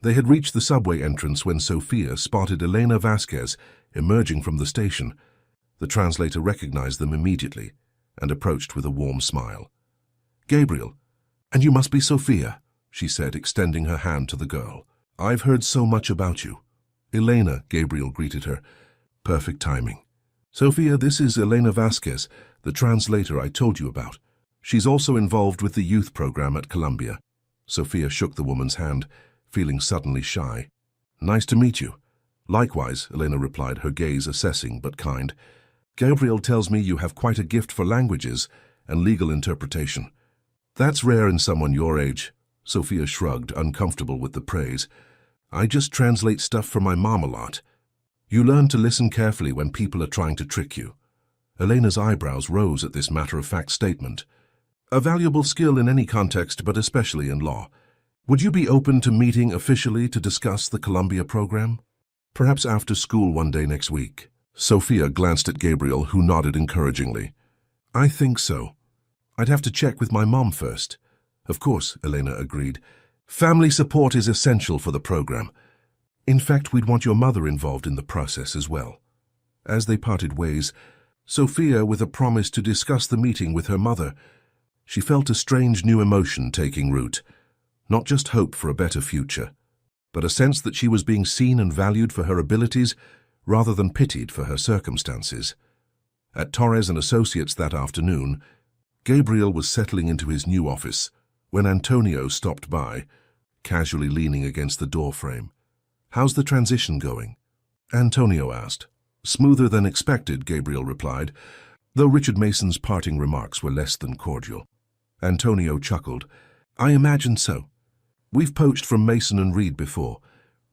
They had reached the subway entrance when Sophia spotted Elena Vasquez emerging from the station. The translator recognized them immediately and approached with a warm smile. "Gabriel, and you must be Sophia," she said, extending her hand to the girl. "I've heard so much about you." "Elena," Gabriel greeted her. "Perfect timing." "Sophia, this is Elena Vasquez, the translator I told you about. She's also involved with the youth program at Columbia." Sophia shook the woman's hand, feeling suddenly shy. "Nice to meet you." "Likewise," Elena replied, her gaze assessing but kind. "Gabriel tells me you have quite a gift for languages and legal interpretation." "That's rare in someone your age." Sophia shrugged, uncomfortable with the praise. "I just translate stuff for my mom a lot." "You learn to listen carefully when people are trying to trick you." Elena's eyebrows rose at this matter-of-fact statement. "A valuable skill in any context, but especially in law. Would you be open to meeting officially to discuss the Columbia program? Perhaps after school one day next week?" Sophia glanced at Gabriel, who nodded encouragingly. "I think so. I'd have to check with my mom first." "Of course," Elena agreed. "Family support is essential for the program. In fact, we'd want your mother involved in the process as well." As they parted ways, Sophia with a promise to discuss the meeting with her mother, she felt a strange new emotion taking root. Not just hope for a better future, but a sense that she was being seen and valued for her abilities rather than pitied for her circumstances. At Torres and Associates that afternoon, Gabriel was settling into his new office when Antonio stopped by, casually leaning against the doorframe. "How's the transition going?" Antonio asked. "Smoother than expected," Gabriel replied, though Richard Mason's parting remarks were less than cordial. Antonio chuckled. "I imagined so. We've poached from Mason and Reed before.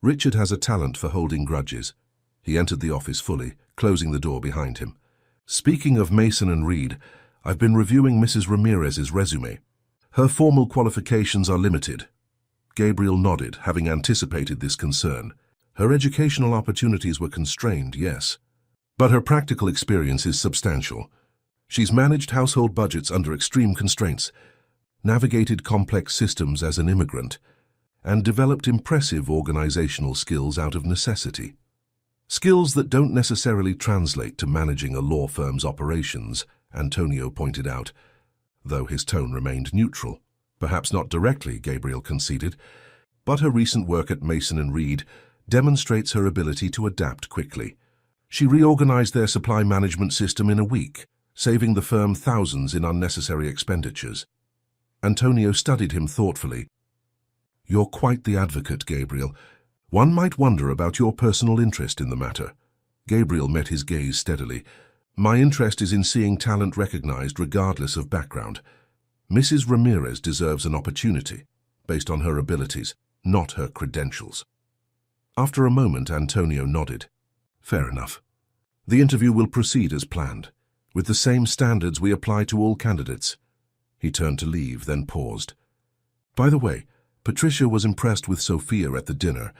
Richard has a talent for holding grudges." He entered the office fully, closing the door behind him. "Speaking of Mason and Reed, I've been reviewing Mrs. Ramirez's resume. Her formal qualifications are limited." Gabriel nodded, having anticipated this concern. Her educational opportunities were constrained, yes, but her practical experience is substantial. She's managed household budgets under extreme constraints, navigated complex systems as an immigrant, and developed impressive organizational skills out of necessity. Skills that don't necessarily translate to managing a law firm's operations, Antonio pointed out, though his tone remained neutral. Perhaps not directly, Gabriel conceded, but her recent work at Mason and Reed demonstrates her ability to adapt quickly. She reorganized their supply management system in a week, saving the firm thousands in unnecessary expenditures. Antonio studied him thoughtfully. "You're quite the advocate, Gabriel. One might wonder about your personal interest in the matter." Gabriel met his gaze steadily. "My interest is in seeing talent recognized regardless of background. Mrs. Ramirez deserves an opportunity, based on her abilities, not her credentials. After a moment, Antonio nodded. Fair enough. The interview will proceed as planned, with the same standards we apply to all candidates. He turned to leave, then paused. By the way, Patricia was impressed with Sophia at the dinner,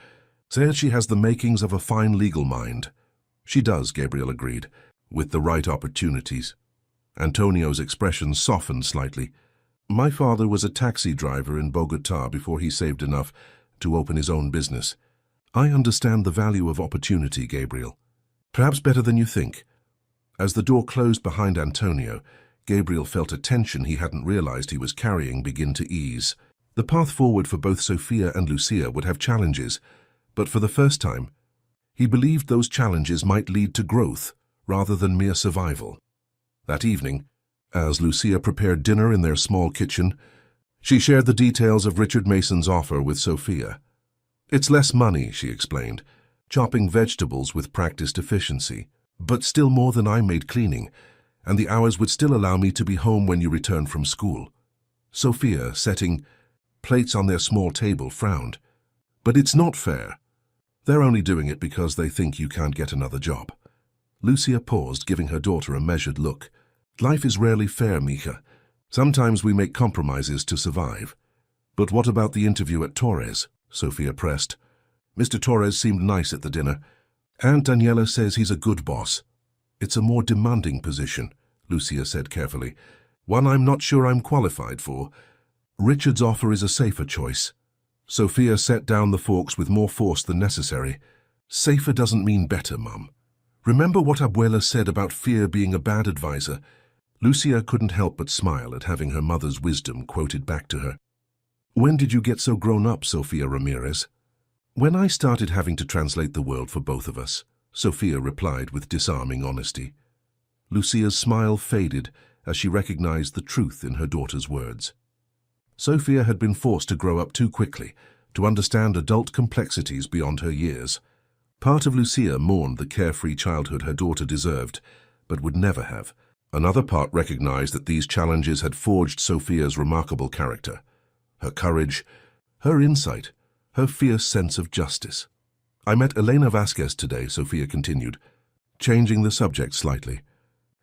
said she has the makings of a fine legal mind. She does, Gabriel agreed, with the right opportunities. Antonio's expression softened slightly. My father was a taxi driver in Bogota before he saved enough to open his own business. I understand the value of opportunity, Gabriel. Perhaps better than you think. As the door closed behind Antonio, Gabriel felt a tension he hadn't realized he was carrying begin to ease. The path forward for both Sophia and Lucia would have challenges, but for the first time, he believed those challenges might lead to growth rather than mere survival. That evening, as Lucia prepared dinner in their small kitchen, she shared the details of Richard Mason's offer with Sophia. It's less money, she explained, chopping vegetables with practiced efficiency, but still more than I made cleaning, and the hours would still allow me to be home when you return from school. Sophia, setting plates on their small table, frowned. But it's not fair. They're only doing it because they think you can't get another job. Lucia paused, giving her daughter a measured look. Life is rarely fair, Mija. Sometimes we make compromises to survive. But what about the interview at Torres? Sophia pressed. Mr. Torres seemed nice at the dinner. Aunt Daniela says he's a good boss. It's a more demanding position, Lucia said carefully. One I'm not sure I'm qualified for. Richard's offer is a safer choice. Sophia set down the forks with more force than necessary. Safer doesn't mean better, Mum. Remember what Abuela said about fear being a bad advisor? Lucia couldn't help but smile at having her mother's wisdom quoted back to her. When did you get so grown up, Sophia Ramirez? When I started having to translate the world for both of us, Sophia replied with disarming honesty. Lucia's smile faded as she recognized the truth in her daughter's words. Sophia had been forced to grow up too quickly to understand adult complexities beyond her years. Part of Lucia mourned the carefree childhood her daughter deserved, but would never have. Another part recognized that these challenges had forged Sophia's remarkable character. Her courage, her insight, her fierce sense of justice. I met Elena Vasquez today, Sophia continued, changing the subject slightly.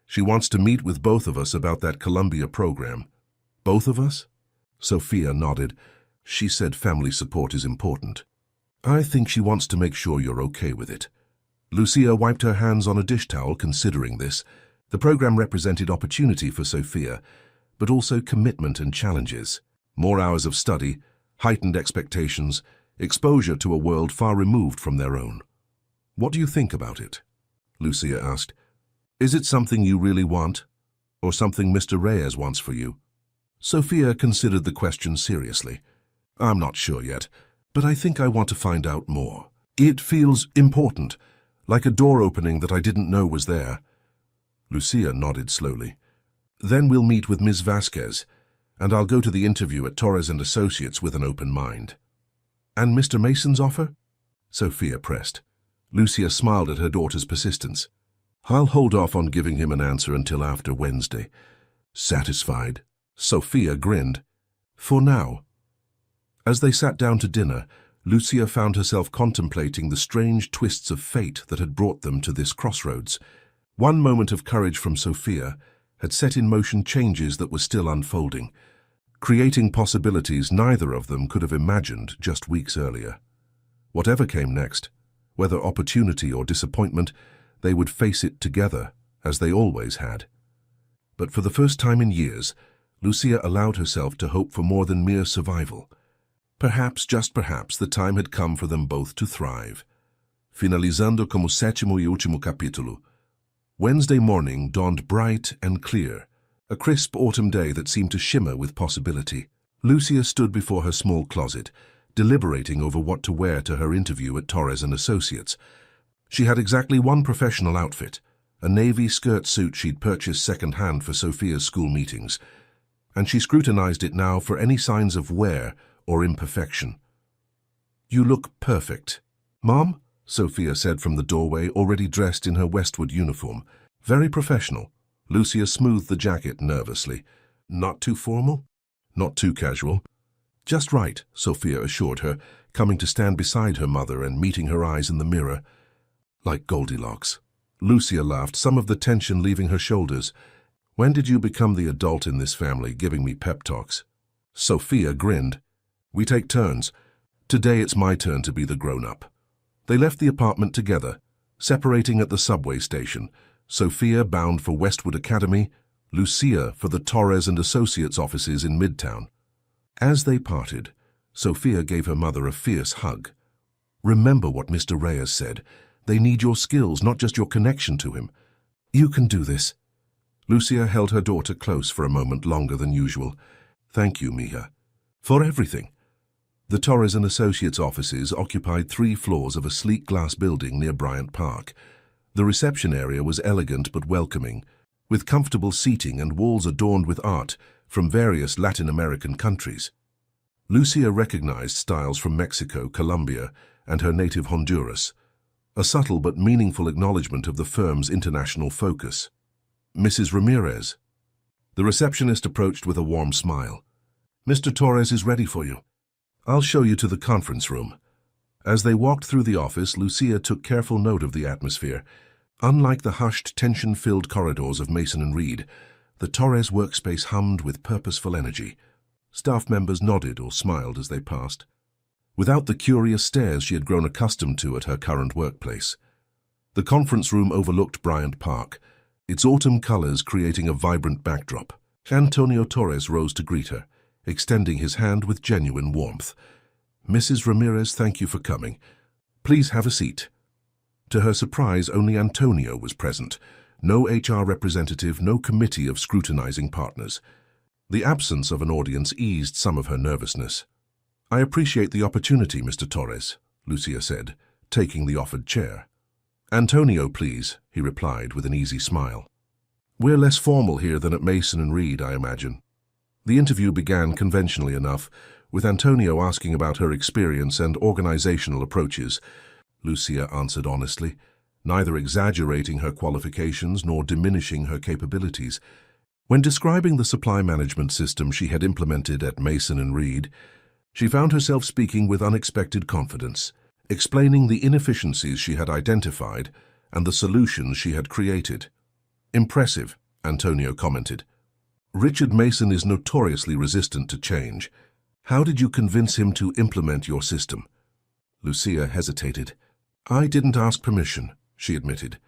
She wants to meet with both of us about that Columbia program. Both of us? Sophia nodded. She said family support is important. I think she wants to make sure you're okay with it. Lucia wiped her hands on a dish towel, considering this. The program represented opportunity for Sophia, but also commitment and challenges. More hours of study, heightened expectations, exposure to a world far removed from their own. What do you think about it? Lucia asked. Is it something you really want, or something Mr. Reyes wants for you? Sophia considered the question seriously. I'm not sure yet, but I think I want to find out more. It feels important, like a door opening that I didn't know was there. Lucia nodded slowly. Then we'll meet with Ms. Vasquez, and I'll go to the interview at Torres & Associates with an open mind. And Mr. Mason's offer? Sophia pressed. Lucia smiled at her daughter's persistence. I'll hold off on giving him an answer until after Wednesday. Satisfied? Sophia grinned. For now. As they sat down to dinner, Lucia found herself contemplating the strange twists of fate that had brought them to this crossroads. One moment of courage from Sophia had set in motion changes that were still unfolding, creating possibilities neither of them could have imagined just weeks earlier. Whatever came next, whether opportunity or disappointment, they would face it together, as they always had. But for the first time in years, Lucia allowed herself to hope for more than mere survival. Perhaps, just perhaps, the time had come for them both to thrive. Finalizando como sétimo y último capítulo. Wednesday morning dawned bright and clear, a crisp autumn day that seemed to shimmer with possibility. Lucia stood before her small closet, deliberating over what to wear to her interview at Torres & Associates. She had exactly one professional outfit, a navy skirt suit she'd purchased second-hand for Sophia's school meetings, and she scrutinized it now for any signs of wear or imperfection. You look perfect. Mom? Sophia said from the doorway, already dressed in her Westwood uniform. Very professional. Lucia smoothed the jacket nervously. Not too formal? Not too casual. Just right, Sophia assured her, coming to stand beside her mother and meeting her eyes in the mirror. Like Goldilocks. Lucia laughed, some of the tension leaving her shoulders. When did you become the adult in this family, giving me pep talks? Sophia grinned. We take turns. Today it's my turn to be the grown-up. They left the apartment together, separating at the subway station. Sophia bound for Westwood Academy, Lucia for the Torres and Associates offices in Midtown. As they parted, Sophia gave her mother a fierce hug. Remember what Mr. Reyes said. They need your skills, not just your connection to him. You can do this. Lucia held her daughter close for a moment longer than usual. Thank you, Mija. For everything. The Torres and Associates offices occupied 3 floors of a sleek glass building near Bryant Park. The reception area was elegant but welcoming, with comfortable seating and walls adorned with art from various Latin American countries. Lucia recognized styles from Mexico, Colombia, and her native Honduras, a subtle but meaningful acknowledgement of the firm's international focus. Mrs. Ramirez. The receptionist approached with a warm smile. Mr. Torres is ready for you. I'll show you to the conference room. As they walked through the office, Lucia took careful note of the atmosphere. Unlike the hushed, tension-filled corridors of Mason and Reed, the Torres workspace hummed with purposeful energy. Staff members nodded or smiled as they passed, without the curious stares she had grown accustomed to at her current workplace. The conference room overlooked Bryant Park, its autumn colors creating a vibrant backdrop. Antonio Torres rose to greet her, extending his hand with genuine warmth. Mrs. Ramirez, thank you for coming. Please have a seat. To her surprise, only Antonio was present. No HR representative, no committee of scrutinizing partners. The absence of an audience eased some of her nervousness. I appreciate the opportunity, Mr. Torres, Lucia said, taking the offered chair. Antonio, please, he replied with an easy smile. We're less formal here than at Mason and Reed, I imagine. The interview began conventionally enough, with Antonio asking about her experience and organizational approaches. Lucia answered honestly, neither exaggerating her qualifications nor diminishing her capabilities. When describing the supply management system she had implemented at Mason and Reed, she found herself speaking with unexpected confidence, explaining the inefficiencies she had identified and the solutions she had created. Impressive, Antonio commented. Richard Mason is notoriously resistant to change. How did you convince him to implement your system? Lucia hesitated. I didn't ask permission, she admitted.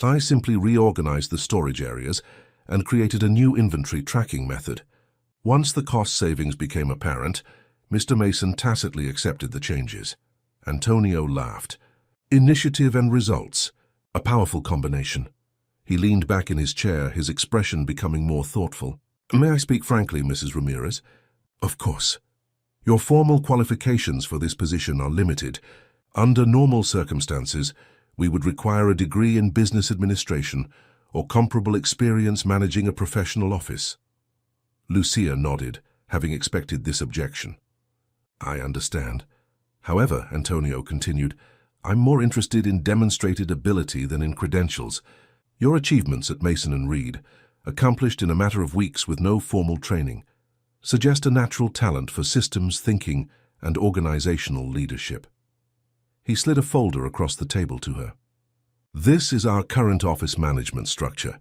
I simply reorganized the storage areas and created a new inventory tracking method. Once the cost savings became apparent, Mr. Mason tacitly accepted the changes. Antonio laughed. Initiative and results. A powerful combination. He leaned back in his chair, his expression becoming more thoughtful. May I speak frankly, Mrs. Ramirez? Of course. Your formal qualifications for this position are limited. Under normal circumstances, we would require a degree in business administration or comparable experience managing a professional office. Lucia nodded, having expected this objection. I understand. However, Antonio continued, I'm more interested in demonstrated ability than in credentials. Your achievements at Mason and Reed, accomplished in a matter of weeks with no formal training, suggest a natural talent for systems thinking and organizational leadership. He slid a folder across the table to her. This is our current office management structure.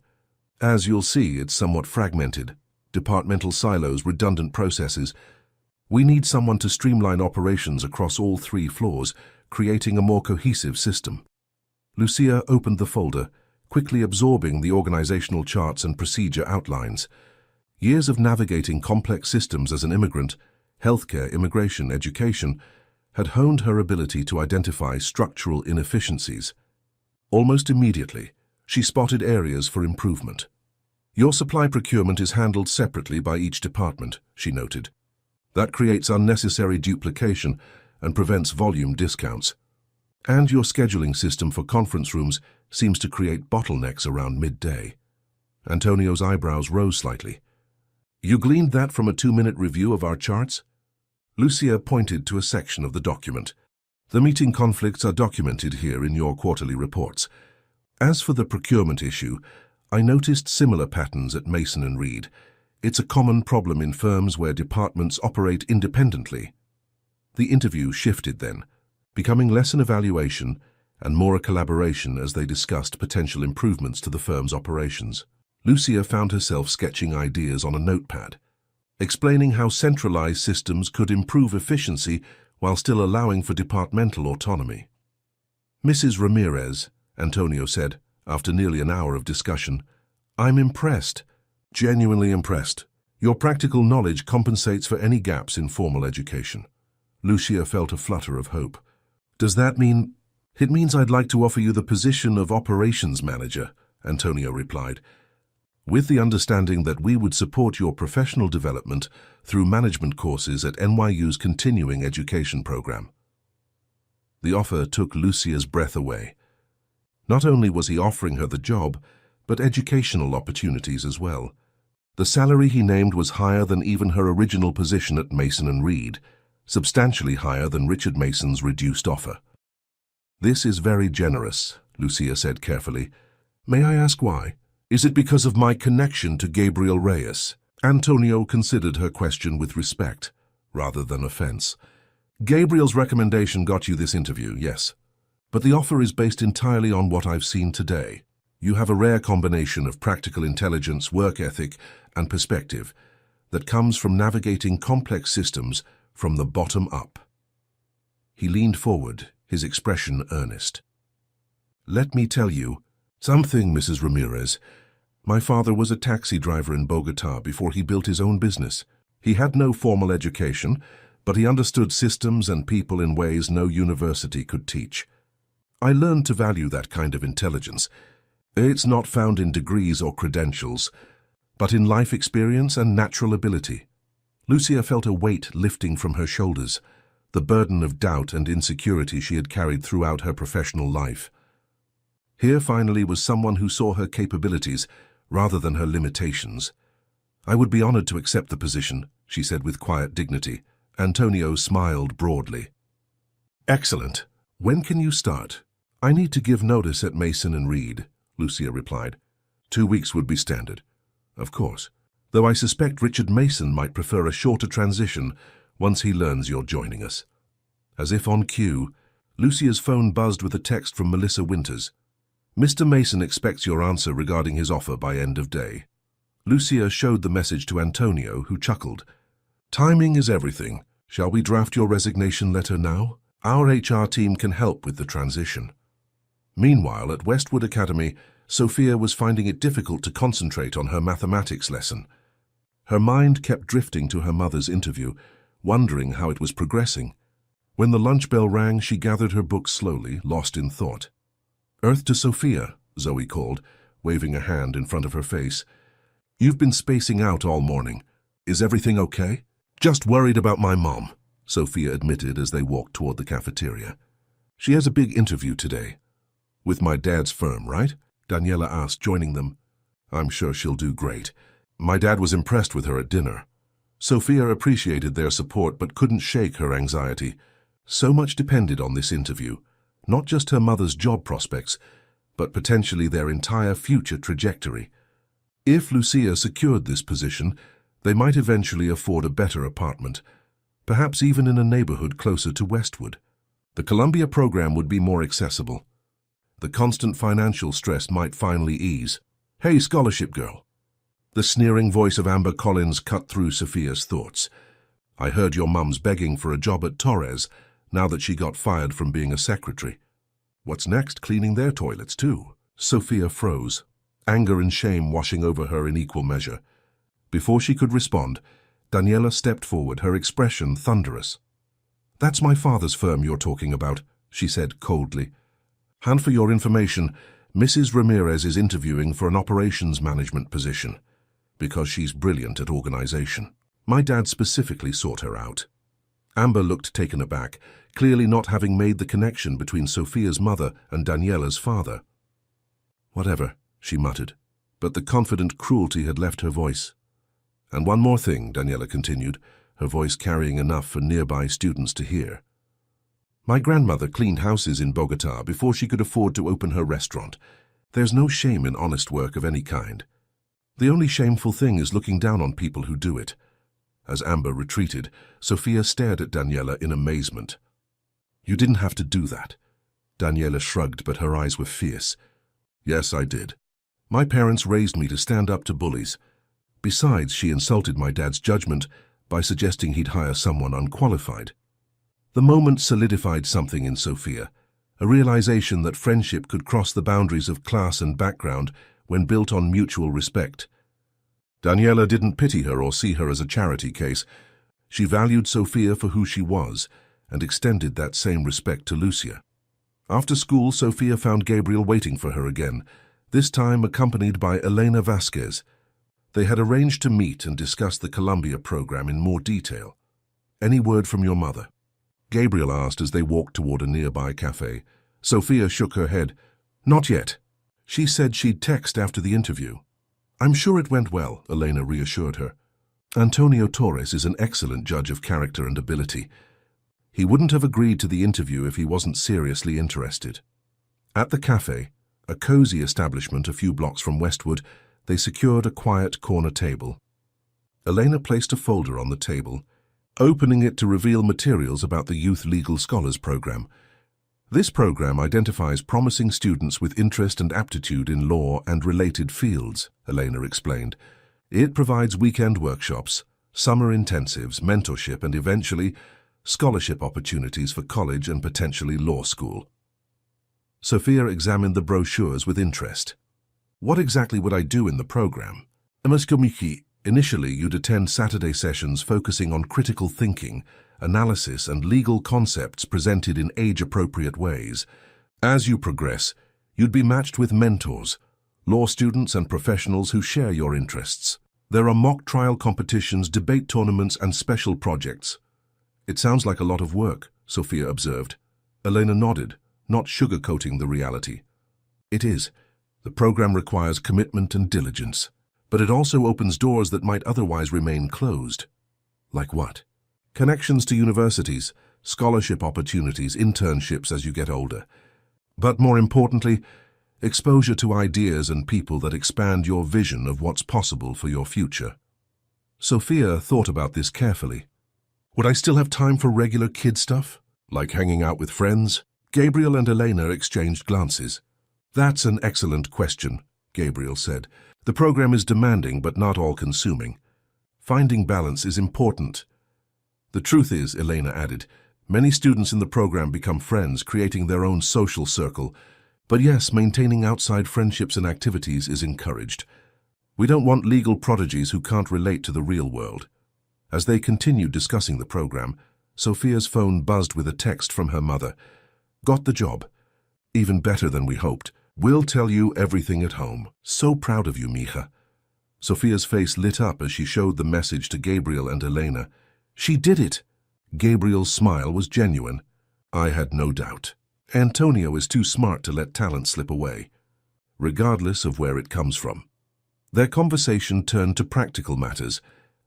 As you'll see, it's somewhat fragmented. Departmental silos, redundant processes. We need someone to streamline operations across all 3 floors, creating a more cohesive system. Lucia opened the folder, quickly absorbing the organizational charts and procedure outlines. Years of navigating complex systems as an immigrant, healthcare, immigration, education, had honed her ability to identify structural inefficiencies. Almost immediately, she spotted areas for improvement. Your supply procurement is handled separately by each department, she noted. That creates unnecessary duplication and prevents volume discounts. And your scheduling system for conference rooms seems to create bottlenecks around midday. Antonio's eyebrows rose slightly. You gleaned that from a 2-minute review of our charts? Lucia pointed to a section of the document. The meeting conflicts are documented here in your quarterly reports. As for the procurement issue, I noticed similar patterns at Mason and Reed. It's a common problem in firms where departments operate independently. The interview shifted then, becoming less an evaluation and more a collaboration as they discussed potential improvements to the firm's operations. Lucia found herself sketching ideas on a notepad, explaining how centralized systems could improve efficiency while still allowing for departmental autonomy. "Mrs. Ramirez," Antonio said, after nearly an hour of discussion, "I'm impressed, genuinely impressed. Your practical knowledge compensates for any gaps in formal education." Lucia felt a flutter of hope. "Does that mean—" "It means I'd like to offer you the position of operations manager," Antonio replied, "with the understanding that we would support your professional development through management courses at NYU's continuing education program." The offer took Lucia's breath away. Not only was he offering her the job, but educational opportunities as well. The salary he named was higher than even her original position at Mason & Reed, substantially higher than Richard Mason's reduced offer. "This is very generous," Lucia said carefully. "May I ask why? Is it because of my connection to Gabriel Reyes?" Antonio considered her question with respect, rather than offense. "Gabriel's recommendation got you this interview, yes. But the offer is based entirely on what I've seen today. You have a rare combination of practical intelligence, work ethic, and perspective that comes from navigating complex systems from the bottom up." He leaned forward, his expression earnest. "Let me tell you something, Mrs. Ramirez. My father was a taxi driver in Bogotá before he built his own business. He had no formal education, but he understood systems and people in ways no university could teach. I learned to value that kind of intelligence. It's not found in degrees or credentials, but in life experience and natural ability." Lucia felt a weight lifting from her shoulders, the burden of doubt and insecurity she had carried throughout her professional life. Here finally was someone who saw her capabilities rather than her limitations. "I would be honored to accept the position," she said with quiet dignity. Antonio smiled broadly. "Excellent. When can you start?" "I need to give notice at Mason & Reed," Lucia replied. 2 weeks would be standard. "Of course, though I suspect Richard Mason might prefer a shorter transition once he learns you're joining us." As if on cue, Lucia's phone buzzed with a text from Melissa Winters. "Mr. Mason expects your answer regarding his offer by end of day." Lucia showed the message to Antonio, who chuckled. "Timing is everything. Shall we draft your resignation letter now? Our HR team can help with the transition." Meanwhile, at Westwood Academy, Sophia was finding it difficult to concentrate on her mathematics lesson. Her mind kept drifting to her mother's interview, wondering how it was progressing. When the lunch bell rang, she gathered her books slowly, lost in thought. "Earth to Sophia," Zoe called, waving a hand in front of her face. "You've been spacing out all morning. Is everything okay?" "Just worried about my mom," Sophia admitted as they walked toward the cafeteria. "She has a big interview today." "With my dad's firm, right?" Daniela asked, joining them. "I'm sure she'll do great. My dad was impressed with her at dinner." Sophia appreciated their support but couldn't shake her anxiety. So much depended on this interview, not just her mother's job prospects, but potentially their entire future trajectory. If Lucia secured this position, they might eventually afford a better apartment, perhaps even in a neighborhood closer to Westwood. The Columbia program would be more accessible. The constant financial stress might finally ease. "Hey, scholarship girl." The sneering voice of Amber Collins cut through Sophia's thoughts. "I heard your mum's begging for a job at Torres, now that she got fired from being a secretary. What's next, cleaning their toilets too?" Sophia froze, anger and shame washing over her in equal measure. Before she could respond, Daniela stepped forward, her expression thunderous. "That's my father's firm you're talking about," she said coldly. "And for your information, Mrs. Ramirez is interviewing for an operations management position, because she's brilliant at organization. My dad specifically sought her out." Amber looked taken aback, clearly not having made the connection between Sophia's mother and Daniela's father. "Whatever," she muttered, but the confident cruelty had left her voice. "And one more thing," Daniela continued, her voice carrying enough for nearby students to hear. "My grandmother cleaned houses in Bogotá before she could afford to open her restaurant. There's no shame in honest work of any kind. The only shameful thing is looking down on people who do it. As Amber retreated, Sophia stared at Daniela in amazement. You didn't have to do that. Daniela shrugged, but her eyes were fierce. Yes, I did. My parents raised me to stand up to bullies. Besides, she insulted my dad's judgment by suggesting he'd hire someone unqualified. The moment solidified something in Sophia, a realization that friendship could cross the boundaries of class and background when built on mutual respect. Daniela didn't pity her or see her as a charity case. She valued Sophia for who she was and extended that same respect to Lucia. After school, Sophia found Gabriel waiting for her again, this time accompanied by Elena Vasquez. They had arranged to meet and discuss the Columbia program in more detail. Any word from your mother? Gabriel asked as they walked toward a nearby cafe. Sophia shook her head. Not yet. She said she'd text after the interview. I'm sure it went well, Elena reassured her. Antonio Torres is an excellent judge of character and ability. He wouldn't have agreed to the interview if he wasn't seriously interested. At the cafe, a cozy establishment a few blocks from Westwood, they secured a quiet corner table. Elena placed a folder on the table, opening it to reveal materials about the Youth Legal Scholars Program. This program identifies promising students with interest and aptitude in law and related fields, Elena explained. It provides weekend workshops, summer intensives, mentorship, and eventually scholarship opportunities for college and potentially law school. Sophia examined the brochures with interest. What exactly would I do in the program? Initially, you'd attend Saturday sessions focusing on critical thinking, analysis, and legal concepts presented in age-appropriate ways. As you progress, you'd be matched with mentors, law students and professionals who share your interests. There are mock trial competitions, debate tournaments, and special projects. It sounds like a lot of work, Sophia observed. Elena nodded, not sugarcoating the reality. It is. The program requires commitment and diligence, but it also opens doors that might otherwise remain closed. Like what? Connections to universities, scholarship opportunities, internships as you get older. But more importantly, exposure to ideas and people that expand your vision of what's possible for your future. Sophia thought about this carefully. Would I still have time for regular kid stuff, like hanging out with friends? Gabriel and Elena exchanged glances. That's an excellent question, Gabriel said. The program is demanding but not all-consuming. Finding balance is important. The truth is, Elena added, many students in the program become friends, creating their own social circle. But yes, maintaining outside friendships and activities is encouraged. We don't want legal prodigies who can't relate to the real world. As they continued discussing the program, Sophia's phone buzzed with a text from her mother. Got the job. Even better than we hoped. We'll tell you everything at home. So proud of you, mija. Sophia's face lit up as she showed the message to Gabriel and Elena. She did it. Gabriel's smile was genuine. I had no doubt. Antonio is too smart to let talent slip away, regardless of where it comes from. Their conversation turned to practical matters,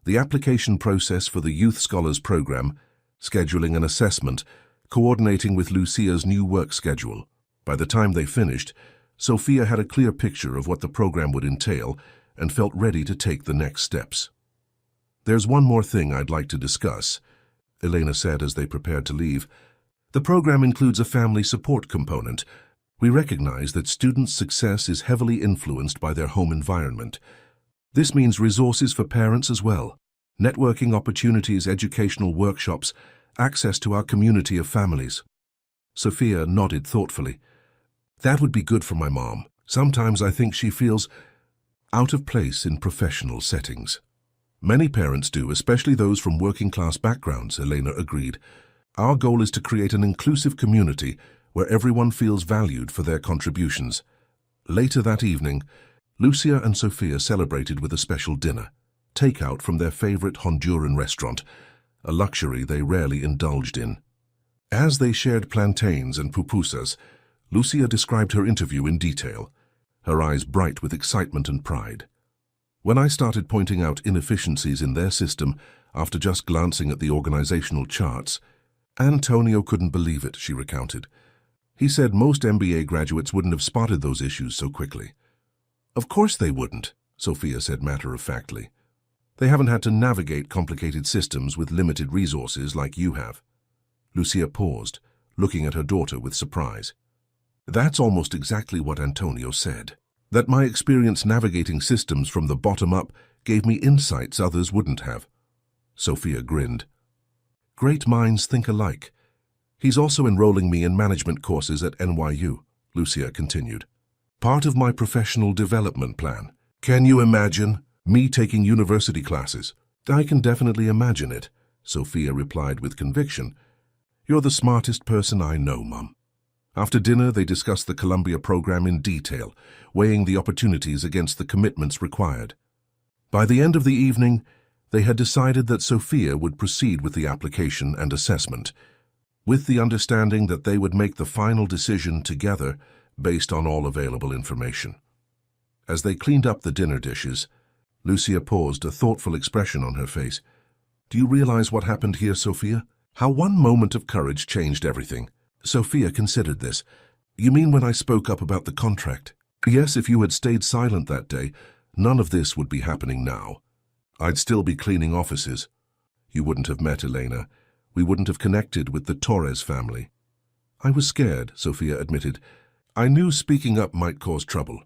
the application process for the Youth Scholars Program, scheduling an assessment, coordinating with Lucia's new work schedule. By the time they finished, Sophia had a clear picture of what the program would entail and felt ready to take the next steps. There's one more thing I'd like to discuss, Elena said as they prepared to leave. The program includes a family support component. We recognize that students' success is heavily influenced by their home environment. This means resources for parents as well, networking opportunities, educational workshops, access to our community of families. Sophia nodded thoughtfully. That would be good for my mom. Sometimes I think she feels out of place in professional settings. Many parents do, especially those from working-class backgrounds, Elena agreed. Our goal is to create an inclusive community where everyone feels valued for their contributions. Later that evening, Lucia and Sophia celebrated with a special dinner, takeout from their favorite Honduran restaurant, a luxury they rarely indulged in. As they shared plantains and pupusas, Lucia described her interview in detail, her eyes bright with excitement and pride. When I started pointing out inefficiencies in their system after just glancing at the organizational charts, Antonio couldn't believe it, she recounted. He said most MBA graduates wouldn't have spotted those issues so quickly. Of course they wouldn't, Sophia said matter-of-factly. They haven't had to navigate complicated systems with limited resources like you have. Lucia paused, looking at her daughter with surprise. That's almost exactly what Antonio said. That my experience navigating systems from the bottom up gave me insights others wouldn't have. Sophia grinned. Great minds think alike. He's also enrolling me in management courses at NYU, Lucia continued. Part of my professional development plan. Can you imagine me taking university classes? I can definitely imagine it, Sophia replied with conviction. You're the smartest person I know, Mum. After dinner, they discussed the Columbia program in detail, weighing the opportunities against the commitments required. By the end of the evening, they had decided that Sophia would proceed with the application and assessment, with the understanding that they would make the final decision together based on all available information. As they cleaned up the dinner dishes, Lucia paused, a thoughtful expression on her face. Do you realize what happened here, Sophia? How one moment of courage changed everything. Sophia considered this. You mean when I spoke up about the contract? Yes, if you had stayed silent that day, none of this would be happening now. I'd still be cleaning offices. You wouldn't have met Elena. We wouldn't have connected with the Torres family. I was scared, Sophia admitted. I knew speaking up might cause trouble.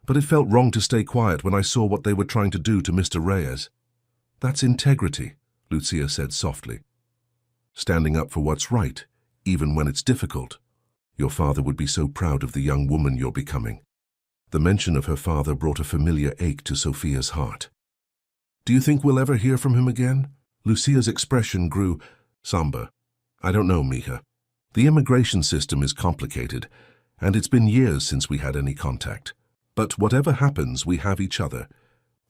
But it felt wrong to stay quiet when I saw what they were trying to do to Mr. Reyes. That's integrity, Lucia said softly. Standing up for what's right, even when it's difficult. Your father would be so proud of the young woman you're becoming. The mention of her father brought a familiar ache to Sophia's heart. Do you think we'll ever hear from him again? Lucia's expression grew somber. I don't know, Mija. The immigration system is complicated, and it's been years since we had any contact. But whatever happens, we have each other.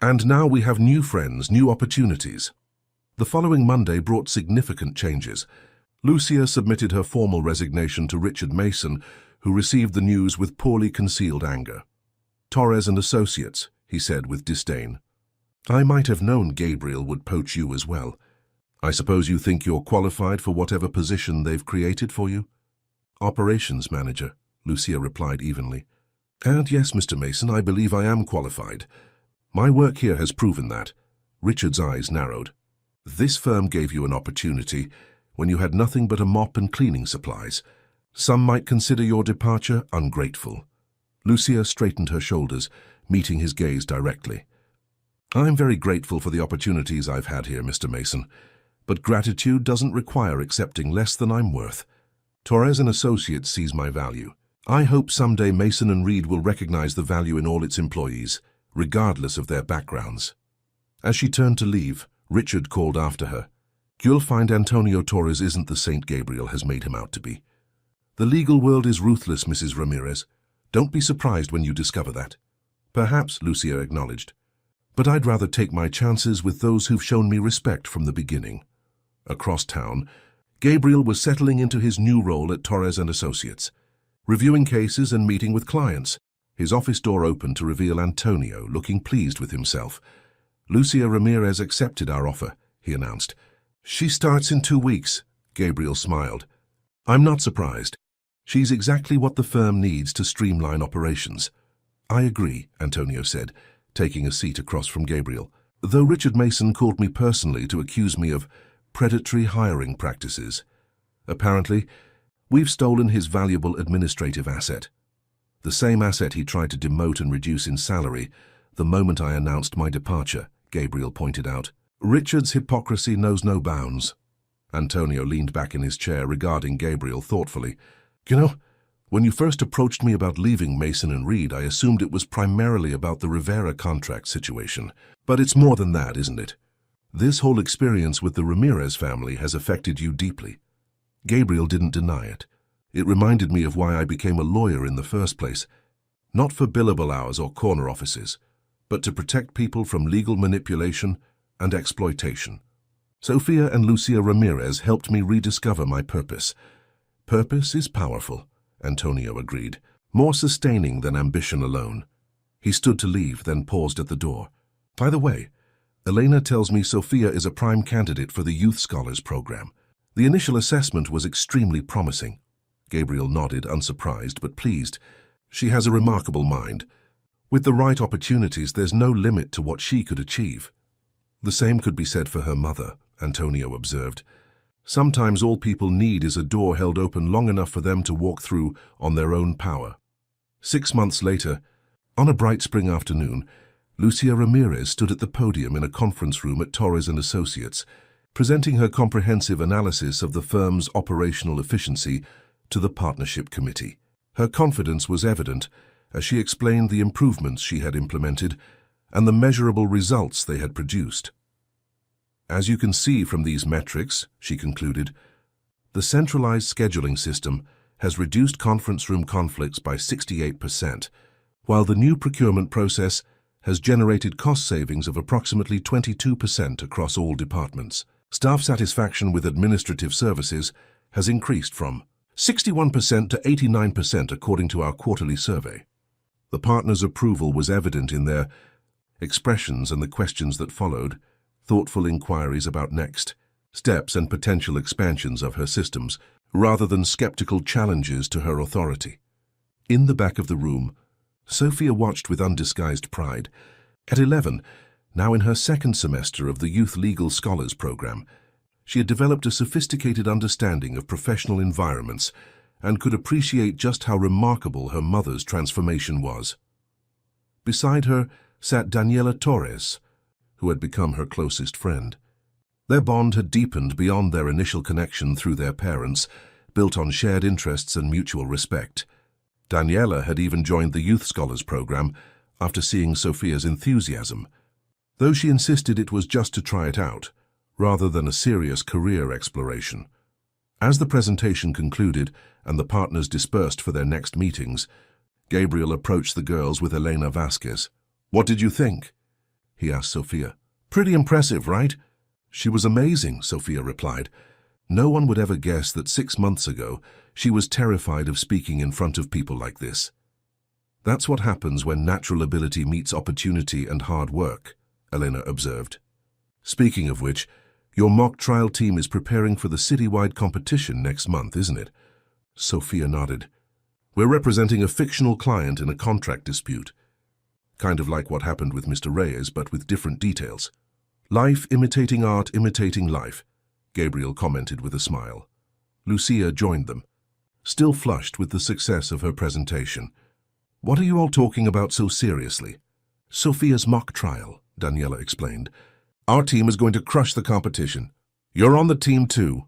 And now we have new friends, new opportunities. The following Monday brought significant changes. Lucia submitted her formal resignation to Richard Mason, who received the news with poorly concealed anger. Torres and Associates, he said with disdain. I might have known Gabriel would poach you as well. I suppose you think you're qualified for whatever position they've created for you? Operations manager, Lucia replied evenly. And yes, Mr. Mason, I believe I am qualified. My work here has proven that. Richard's eyes narrowed. This firm gave you an opportunity when you had nothing but a mop and cleaning supplies. Some might consider your departure ungrateful. Lucia straightened her shoulders, meeting his gaze directly. I'm very grateful for the opportunities I've had here, Mr. Mason, but gratitude doesn't require accepting less than I'm worth. Torres and Associates sees my value. I hope someday Mason and Reed will recognize the value in all its employees, regardless of their backgrounds. As she turned to leave, Richard called after her. You'll find Antonio Torres isn't the saint Gabriel has made him out to be. The legal world is ruthless, Mrs. Ramirez. Don't be surprised when you discover that. Perhaps, Lucia acknowledged. But I'd rather take my chances with those who've shown me respect from the beginning. Across town, Gabriel was settling into his new role at Torres and Associates, reviewing cases and meeting with clients. His office door opened to reveal Antonio, looking pleased with himself. Lucia Ramirez accepted our offer, he announced. She starts in 2 weeks, Gabriel smiled. I'm not surprised. She's exactly what the firm needs to streamline operations. I agree, Antonio said, taking a seat across from Gabriel. Though Richard Mason called me personally to accuse me of predatory hiring practices. Apparently, we've stolen his valuable administrative asset. The same asset he tried to demote and reduce in salary the moment I announced my departure, Gabriel pointed out. Richard's hypocrisy knows no bounds. Antonio leaned back in his chair, regarding Gabriel thoughtfully. You know, when you first approached me about leaving Mason and Reed, I assumed it was primarily about the Rivera contract situation. But it's more than that, isn't it? This whole experience with the Ramirez family has affected you deeply. Gabriel didn't deny it. It reminded me of why I became a lawyer in the first place. Not for billable hours or corner offices, but to protect people from legal manipulation and exploitation. Sophia and Lucia Ramirez helped me rediscover my purpose. Purpose is powerful, Antonio agreed, more sustaining than ambition alone. He stood to leave, then paused at the door. By the way, Elena tells me Sophia is a prime candidate for the Youth Scholars program. The initial assessment was extremely promising. Gabriel nodded, unsurprised but pleased. She has a remarkable mind. With the right opportunities, there's no limit to what she could achieve. The same could be said for her mother, Antonio observed. Sometimes all people need is a door held open long enough for them to walk through on their own power. 6 months later, on a bright spring afternoon, Lucia Ramirez stood at the podium in a conference room at Torres & Associates, presenting her comprehensive analysis of the firm's operational efficiency to the partnership committee. Her confidence was evident as she explained the improvements she had implemented and the measurable results they had produced. As you can see from these metrics, she concluded, the centralized scheduling system has reduced conference room conflicts by 68%, while the new procurement process has generated cost savings of approximately 22% across all departments. Staff satisfaction with administrative services has increased from 61% to 89% according to our quarterly survey. The partners' approval was evident in their expressions and the questions that followed, thoughtful inquiries about next steps and potential expansions of her systems, rather than skeptical challenges to her authority. In the back of the room, Sophia watched with undisguised pride. At 11, now in her second semester of the Youth Legal Scholars program, she had developed a sophisticated understanding of professional environments and could appreciate just how remarkable her mother's transformation was. Beside her sat Daniela Torres, who had become her closest friend. Their bond had deepened beyond their initial connection through their parents, built on shared interests and mutual respect. Daniela had even joined the Youth Scholars program after seeing Sophia's enthusiasm, though she insisted it was just to try it out, rather than a serious career exploration. As the presentation concluded and the partners dispersed for their next meetings, Gabriel approached the girls with Elena Vasquez. "What did you think?" he asked Sophia. "Pretty impressive, right?" "She was amazing," Sophia replied. No one would ever guess that 6 months ago she was terrified of speaking in front of people like this. "That's what happens when natural ability meets opportunity and hard work," Elena observed. "Speaking of which, your mock trial team is preparing for the citywide competition next month, isn't it?" Sophia nodded. "We're representing a fictional client in a contract dispute. Kind of like what happened with Mr. Reyes, but with different details. Life imitating art, imitating life," Gabriel commented with a smile. Lucia joined them, still flushed with the success of her presentation. "What are you all talking about so seriously?" "Sophia's mock trial," Daniela explained. "Our team is going to crush the competition. You're on the team too?"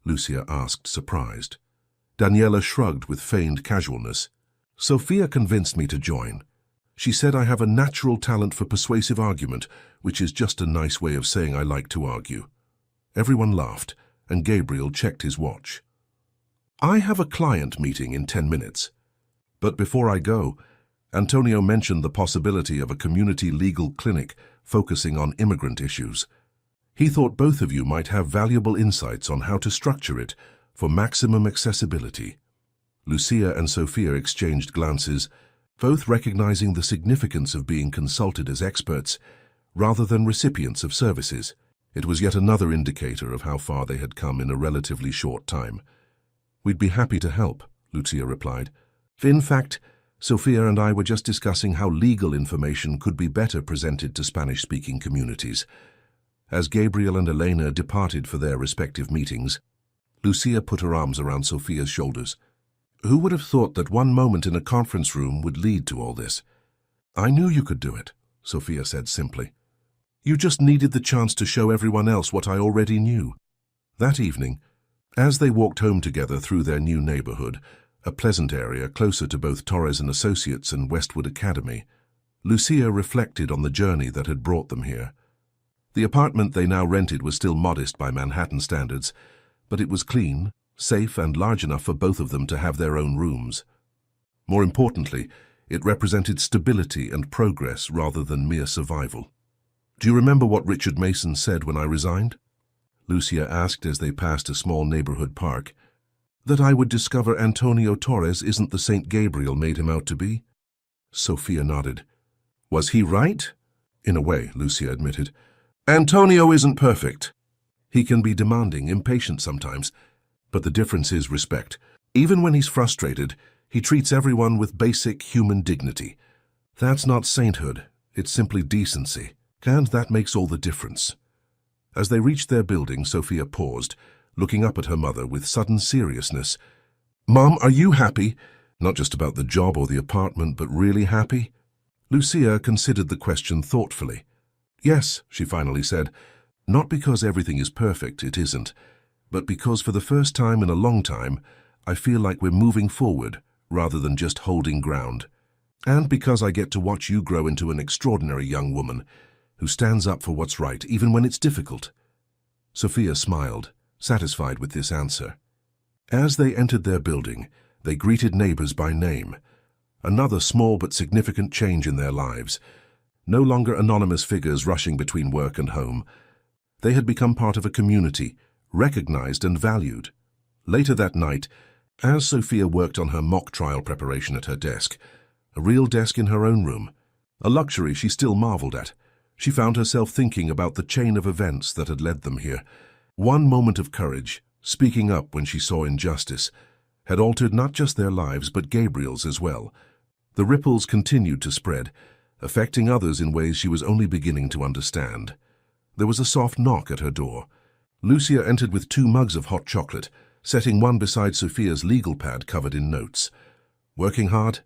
Lucia asked, surprised. Daniela shrugged with feigned casualness. "Sophia convinced me to join. She said I have a natural talent for persuasive argument, which is just a nice way of saying I like to argue." Everyone laughed, and Gabriel checked his watch. "I have a client meeting in 10 minutes. But before I go, Antonio mentioned the possibility of a community legal clinic focusing on immigrant issues. He thought both of you might have valuable insights on how to structure it for maximum accessibility." Lucia and Sophia exchanged glances, both recognizing the significance of being consulted as experts rather than recipients of services. It was yet another indicator of how far they had come in a relatively short time. "We'd be happy to help," Lucia replied. "In fact, Sophia and I were just discussing how legal information could be better presented to Spanish-speaking communities." As Gabriel and Elena departed for their respective meetings, Lucia put her arms around Sophia's shoulders. "Who would have thought that one moment in a conference room would lead to all this?" "I knew you could do it," Sophia said simply. "You just needed the chance to show everyone else what I already knew." That evening, as they walked home together through their new neighborhood, a pleasant area closer to both Torres & Associates and Westwood Academy, Lucia reflected on the journey that had brought them here. The apartment they now rented was still modest by Manhattan standards, but it was clean, safe, and large enough for both of them to have their own rooms. More importantly, it represented stability and progress rather than mere survival. "Do you remember what Richard Mason said when I resigned?" Lucia asked as they passed a small neighborhood park. "That I would discover Antonio Torres isn't the St. Gabriel made him out to be?" Sophia nodded. "Was he right?" "In a way," Lucia admitted. "Antonio isn't perfect. He can be demanding, impatient sometimes, but the difference is respect. Even when he's frustrated, he treats everyone with basic human dignity. That's not sainthood, it's simply decency, and that makes all the difference. As they reached their building, Sophia paused, looking up at her mother with sudden seriousness. "Mom, are you happy? Not just about the job or the apartment, but really happy?" Lucia considered the question thoughtfully. "Yes," she finally said, "not because everything is perfect, it isn't, but because for the first time in a long time, I feel like we're moving forward rather than just holding ground. And because I get to watch you grow into an extraordinary young woman who stands up for what's right, even when it's difficult." Sophia smiled, satisfied with this answer. As they entered their building, they greeted neighbors by name. Another small but significant change in their lives. No longer anonymous figures rushing between work and home. They had become part of a community, recognized and valued. Later that night, as Sophia worked on her mock trial preparation at her desk, a real desk in her own room, a luxury she still marveled at, she found herself thinking about the chain of events that had led them here. One moment of courage, speaking up when she saw injustice, had altered not just their lives but Gabriel's as well. The ripples continued to spread, affecting others in ways she was only beginning to understand. There was a soft knock at her door. Lucia entered with 2 mugs of hot chocolate, setting one beside Sophia's legal pad covered in notes. "Working hard?"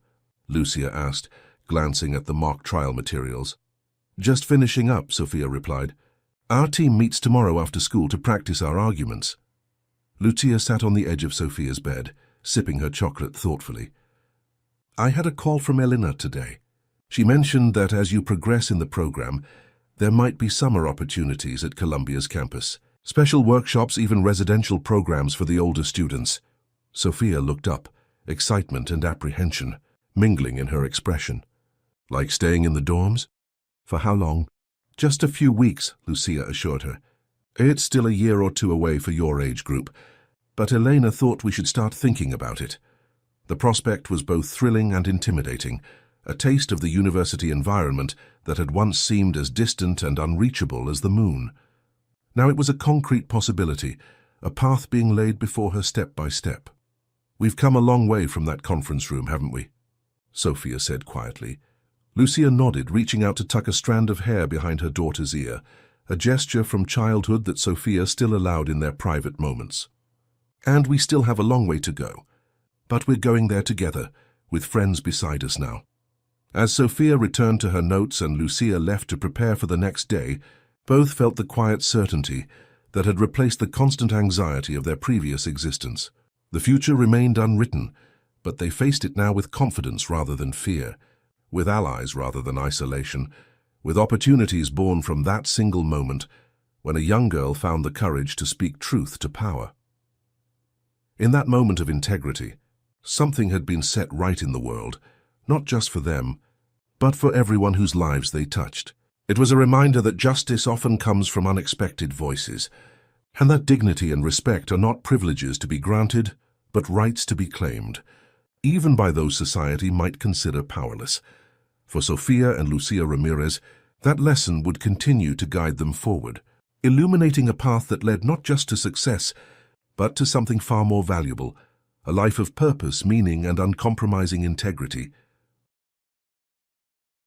Lucia asked, glancing at the mock trial materials. "Just finishing up," Sophia replied. "Our team meets tomorrow after school to practice our arguments." Lucia sat on the edge of Sophia's bed, sipping her chocolate thoughtfully. "I had a call from Elena today. She mentioned that as you progress in the program, there might be summer opportunities at Columbia's campus. Special workshops, even residential programs for the older students." Sophia looked up, excitement and apprehension mingling in her expression. "Like staying in the dorms? For how long?" "Just a few weeks," Lucia assured her. "It's still a year or 2 away for your age group, but Elena thought we should start thinking about it." The prospect was both thrilling and intimidating, a taste of the university environment that had once seemed as distant and unreachable as the moon. Now it was a concrete possibility, a path being laid before her step by step. "We've come a long way from that conference room, haven't we?" Sophia said quietly. Lucia nodded, reaching out to tuck a strand of hair behind her daughter's ear, a gesture from childhood that Sophia still allowed in their private moments. "And we still have a long way to go, but we're going there together, with friends beside us now." As Sophia returned to her notes and Lucia left to prepare for the next day, both felt the quiet certainty that had replaced the constant anxiety of their previous existence. The future remained unwritten, but they faced it now with confidence rather than fear, with allies rather than isolation, with opportunities born from that single moment when a young girl found the courage to speak truth to power. In that moment of integrity, something had been set right in the world, not just for them, but for everyone whose lives they touched. It was a reminder that justice often comes from unexpected voices, and that dignity and respect are not privileges to be granted, but rights to be claimed, even by those society might consider powerless. For Sophia and Lucia Ramirez, that lesson would continue to guide them forward, illuminating a path that led not just to success, but to something far more valuable, a life of purpose, meaning, and uncompromising integrity.